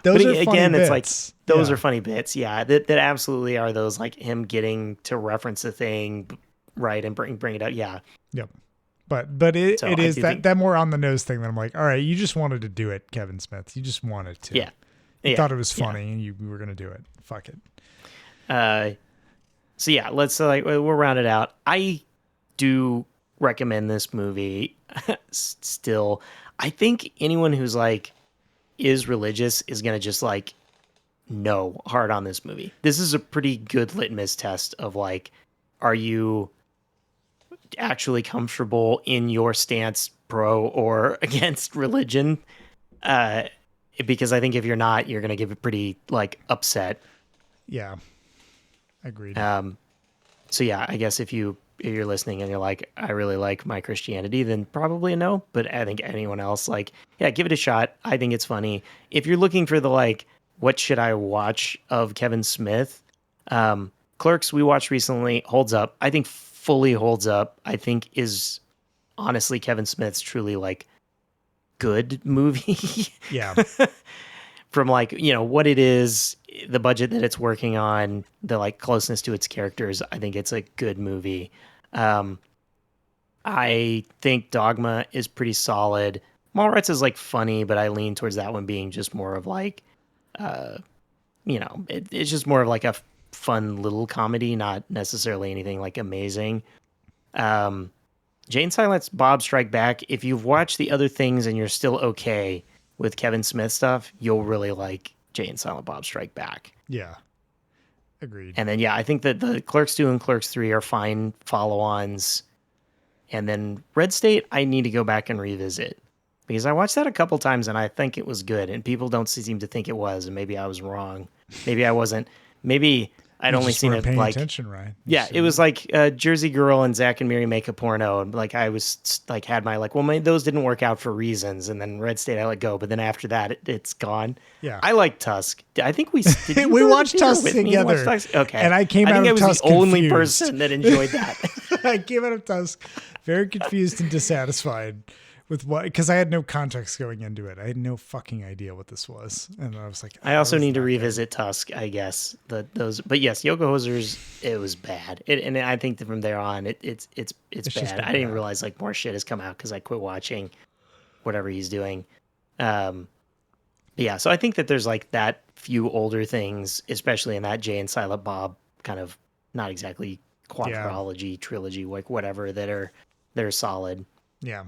Those are funny bits. It's like those are funny bits. Yeah, that absolutely are those, like him getting to reference a thing, right, and bring it up. Yeah. Yep. But it is that more on the nose thing that I'm like, all right, you just wanted to do it, Kevin Smith. You just wanted to. Yeah. You thought it was funny and you were going to do it. Fuck it. So yeah, let's we'll round it out. I do recommend this movie still. I think anyone who's like is religious is going to just like no hard on this movie. This is a pretty good litmus test of like, are you actually comfortable in your stance pro or against religion? Because I think if you're not, you're going to get pretty like upset. Yeah. Agreed. So yeah, I guess if you're listening and you're like, I really like My Christianity, then probably a no. But I think anyone else, like, yeah, give it a shot. I think it's funny. If you're looking for the like, what should I watch of Kevin Smith? Clerks we watched recently holds up. I think fully holds up. I think is honestly Kevin Smith's truly like good movie. Yeah. From like, what it is, the budget that it's working on, the like closeness to its characters, I think it's a good movie. I think Dogma is pretty solid. Mallrats is like funny, but I lean towards that one being just more of like, it's just more of like a fun little comedy, not necessarily anything like amazing. Jane Silence, Bob Strike Back. If you've watched the other things and you're still okay with Kevin Smith stuff, you'll really like Jay and Silent Bob Strike Back. Yeah. Agreed. And then, yeah, I think that the Clerks 2 and Clerks 3 are fine follow-ons. And then Red State, I need to go back and revisit. Because I watched that a couple times and I think it was good. And people don't seem to think it was. And maybe I was wrong. Maybe I wasn't. Maybe I'd only seen it paying like attention, right? Yeah, it was like Jersey Girl and Zack and Miri Make a Porno. And like I was like had my like, well, those didn't work out for reasons. And then Red State I let go, but then after that it's gone. Yeah, I like Tusk. I think we we watched Tusk together. Okay, and I came out of Tusk I was the only confused. person that enjoyed that. I came out of Tusk very confused and dissatisfied with what, because I had no context going into it. I had no fucking idea what this was, and I was like, I also need to revisit Tusk, I guess. But yes, Yoko Hosers, it was bad, and I think that from there on, it's bad. I didn't realize like more shit has come out because I quit watching whatever he's doing. Yeah, so I think that there's like that few older things, especially in that Jay and Silent Bob kind of not exactly quadrology trilogy, like whatever that are solid. Yeah.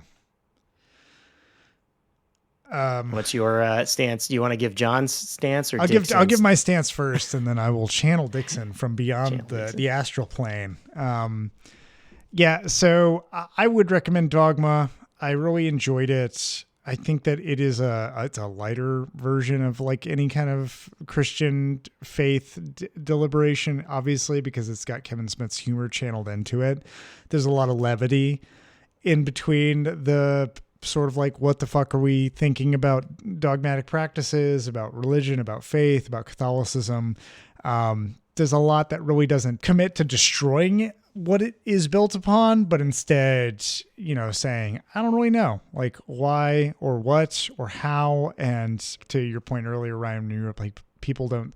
What's your stance? Do you want to give John's stance or I'll give my stance first, and then I will channel Dixon from beyond the astral plane. Yeah, so I would recommend Dogma. I really enjoyed it. I think that it is it's a lighter version of like any kind of Christian faith deliberation, obviously, because it's got Kevin Smith's humor channeled into it. There's a lot of levity in between the sort of like, what the fuck are we thinking about dogmatic practices, about religion, about faith, about Catholicism. There's a lot that really doesn't commit to destroying what it is built upon, but instead, saying, I don't really know, like why or what or how. And to your point earlier, Ryan, when you were like, people don't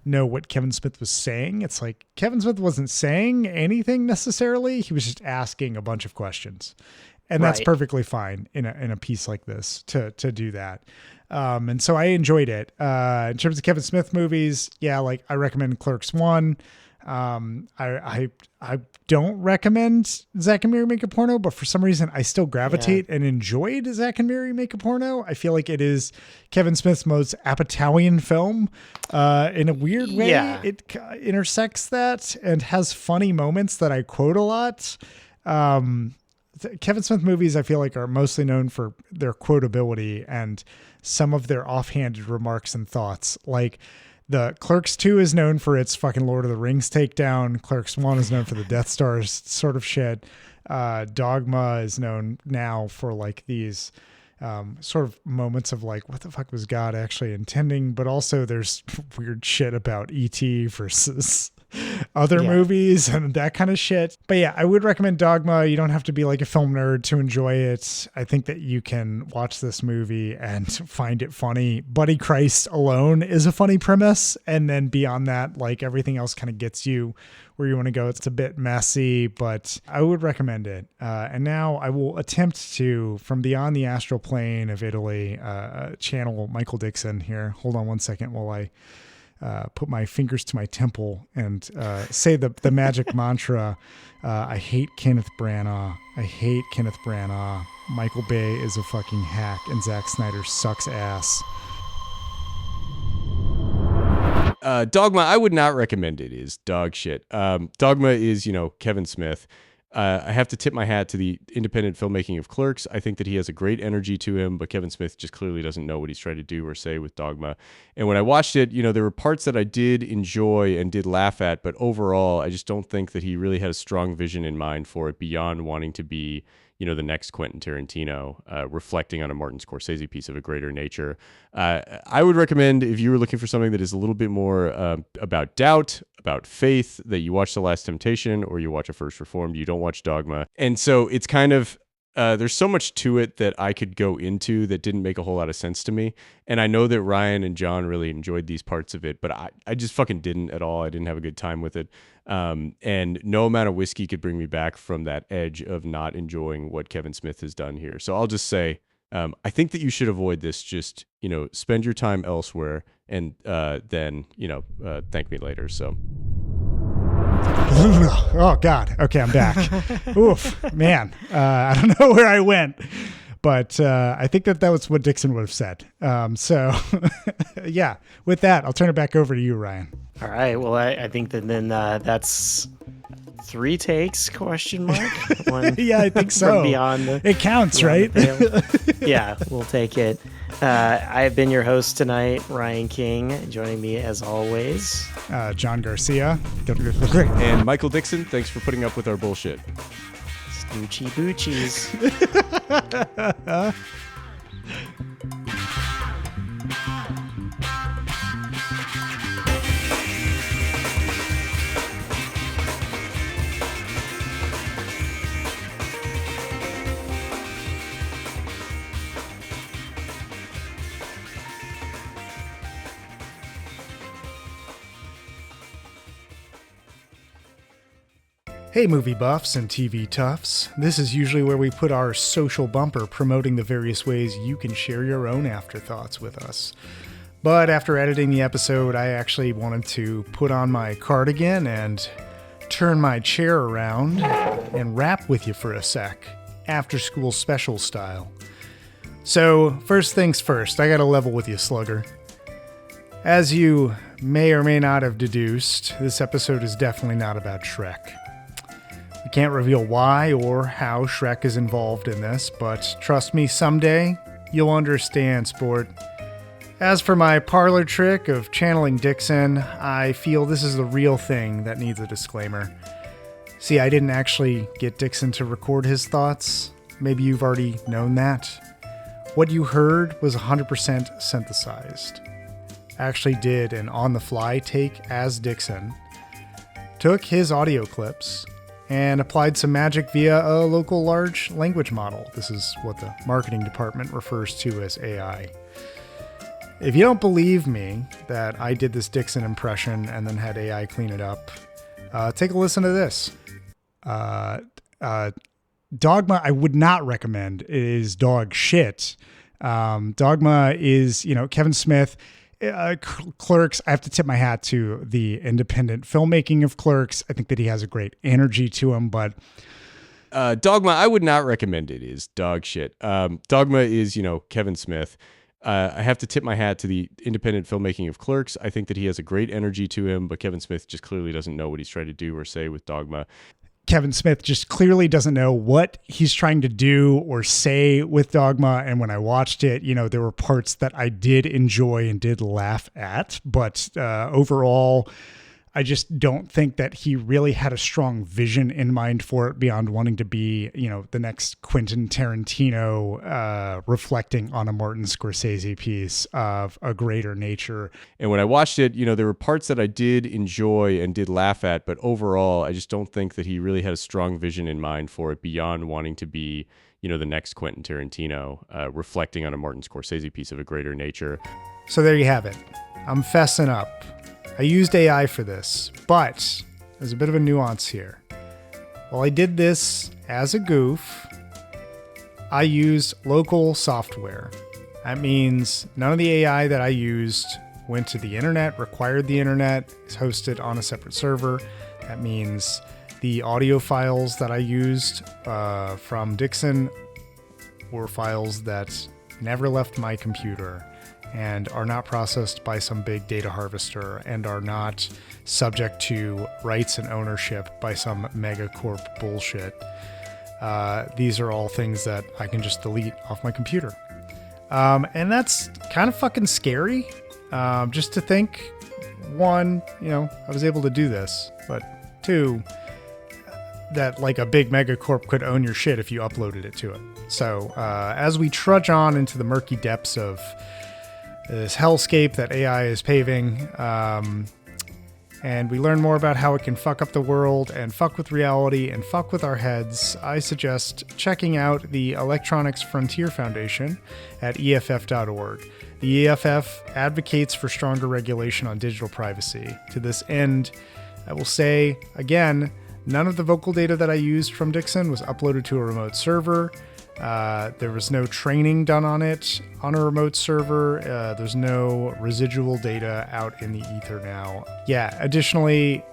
know what Kevin Smith was saying. It's like Kevin Smith wasn't saying anything necessarily. He was just asking a bunch of questions. And that's perfectly fine in a piece like this to do that. And so I enjoyed it. In terms of Kevin Smith movies, yeah, like I recommend Clerks 1. I don't recommend Zack and Miri Make a Porno, but for some reason I still gravitate and enjoyed Zack and Miri Make a Porno. I feel like it is Kevin Smith's most Apatowian film. In a weird way, it intersects that and has funny moments that I quote a lot. Kevin Smith movies, I feel like, are mostly known for their quotability and some of their offhanded remarks and thoughts. Like the Clerks 2 is known for its fucking Lord of the Rings takedown. Clerks 1 is known for the Death Stars sort of shit. Dogma is known now for like these sort of moments of like, what the fuck was God actually intending? But also there's weird shit about E.T. versus other movies and that kind of shit. But yeah, I would recommend Dogma. You don't have to be like a film nerd to enjoy it. I think that you can watch this movie and find it funny. Buddy Christ alone is a funny premise. And then beyond that, like everything else kind of gets you where you want to go. It's a bit messy, but I would recommend it. And now I will attempt to, from beyond the astral plane of Italy, channel Michael Dixon here. Hold on one second while I put my fingers to my temple and say the magic mantra. I hate Kenneth Branagh. I hate Kenneth Branagh. Michael Bay is a fucking hack, and Zack Snyder sucks ass. Dogma, I would not recommend it. Is dog shit. Dogma is, Kevin Smith. I have to tip my hat to the independent filmmaking of Clerks. I think that he has a great energy to him, but Kevin Smith just clearly doesn't know what he's trying to do or say with Dogma. And when I watched it, there were parts that I did enjoy and did laugh at, but overall, I just don't think that he really had a strong vision in mind for it beyond wanting to be, the next Quentin Tarantino, reflecting on a Martin Scorsese piece of a greater nature. I would recommend, if you were looking for something that is a little bit more about doubt, about faith, that you watch The Last Temptation or you watch A First Reformed. You don't watch Dogma. And so it's kind of, there's so much to it that I could go into that didn't make a whole lot of sense to me. And I know that Ryan and John really enjoyed these parts of it, but I just fucking didn't at all. I didn't have a good time with it. And no amount of whiskey could bring me back from that edge of not enjoying what Kevin Smith has done here. So I'll just say, I think that you should avoid this. Just, spend your time elsewhere and then, thank me later. So. Oh God. Okay, I'm back. Oof, man. I don't know where I went, but I think that was what Dixon would have said. So yeah, with that, I'll turn it back over to you, Ryan. All right. Well, I think that then that's 3 takes, question mark? One yeah, I think so. From beyond it counts, right? Yeah, we'll take it. I have been your host tonight, Ryan King. Joining me as always, John Garcia. And Michael Dixon, thanks for putting up with our bullshit. Stoochy Boochies. Hey movie buffs and TV toughs, this is usually where we put our social bumper promoting the various ways you can share your own afterthoughts with us. But after editing the episode, I actually wanted to put on my cardigan and turn my chair around and rap with you for a sec, after school special style. So first things first, I gotta level with you, slugger. As you may or may not have deduced, this episode is definitely not about Shrek. We can't reveal why or how Shrek is involved in this, but trust me, someday you'll understand, sport. As for my parlor trick of channeling Dixon, I feel this is the real thing that needs a disclaimer. See, I didn't actually get Dixon to record his thoughts. Maybe you've already known that. What you heard was 100% synthesized. I actually did an on-the-fly take as Dixon, took his audio clips, and applied some magic via a local large language model. This is what the marketing department refers to as AI. If you don't believe me that I did this Dixon impression and then had AI clean it up, take a listen to this. Dogma, I would not recommend. It is dog shit. Dogma is, Kevin Smith. Clerks, I have to tip my hat to the independent filmmaking of Clerks. I think that he has a great energy to him, but Dogma, I would not recommend it. Is dog shit. Dogma is, Kevin Smith. I have to tip my hat to the independent filmmaking of Clerks. I think that he has a great energy to him, but Kevin Smith just clearly doesn't know what he's trying to do or say with Dogma. Kevin Smith just clearly doesn't know what he's trying to do or say with Dogma. And when I watched it, there were parts that I did enjoy and did laugh at. But overall, I just don't think that he really had a strong vision in mind for it beyond wanting to be, the next Quentin Tarantino, reflecting on a Martin Scorsese piece of a greater nature. And when I watched it, there were parts that I did enjoy and did laugh at, but overall, I just don't think that he really had a strong vision in mind for it beyond wanting to be, the next Quentin Tarantino, reflecting on a Martin Scorsese piece of a greater nature. So there you have it. I'm fessing up. I used AI for this, but there's a bit of a nuance here. While I did this as a goof, I used local software. That means none of the AI that I used went to the internet, required the internet, is hosted on a separate server. That means the audio files that I used from Dixon were files that never left my computer. and are not processed by some big data harvester and are not subject to rights and ownership by some megacorp bullshit. These are all things that I can just delete off my computer. And that's kind of fucking scary. Just to think, one, I was able to do this, but two, that like a big megacorp could own your shit if you uploaded it to it. So as we trudge on into the murky depths of this hellscape that AI is paving, and we learn more about how it can fuck up the world and fuck with reality and fuck with our heads, I suggest checking out the Electronics Frontier Foundation at EFF.org. The EFF advocates for stronger regulation on digital privacy. To this end, I will say, again, none of the vocal data that I used from Dixon was uploaded to a remote server. There was no training done on it on a remote server. There's no residual data out in the ether now. Yeah, additionally,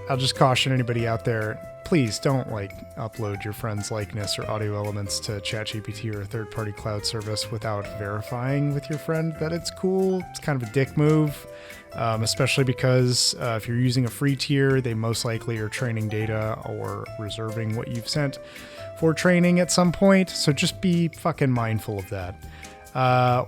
I'll just caution anybody out there, please don't upload your friend's likeness or audio elements to ChatGPT or a third-party cloud service without verifying with your friend that it's cool. It's kind of a dick move, especially because if you're using a free tier, they most likely are training data or reserving what you've sent for training at some point. So just be fucking mindful of that.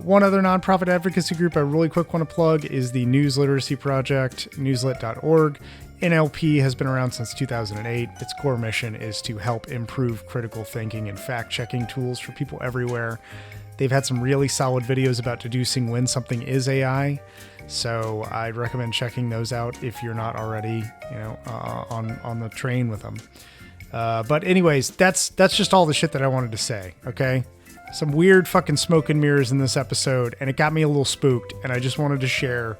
One other nonprofit advocacy group I really quick want to plug is the News Literacy Project, newslit.org. NLP has been around since 2008. Its core mission is to help improve critical thinking and fact-checking tools for people everywhere. They've had some really solid videos about deducing when something is AI, so I'd recommend checking those out if you're not already, on the train with them. But anyways, that's just all the shit that I wanted to say, okay? Some weird fucking smoke and mirrors in this episode, and it got me a little spooked, and I just wanted to share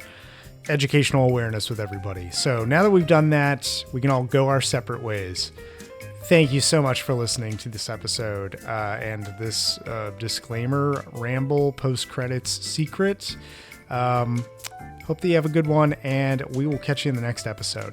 educational awareness with everybody. So now that we've done that, we can all go our separate ways. Thank you so much for listening to this episode and this disclaimer, ramble, post-credits secret. Hope that you have a good one, and we will catch you in the next episode.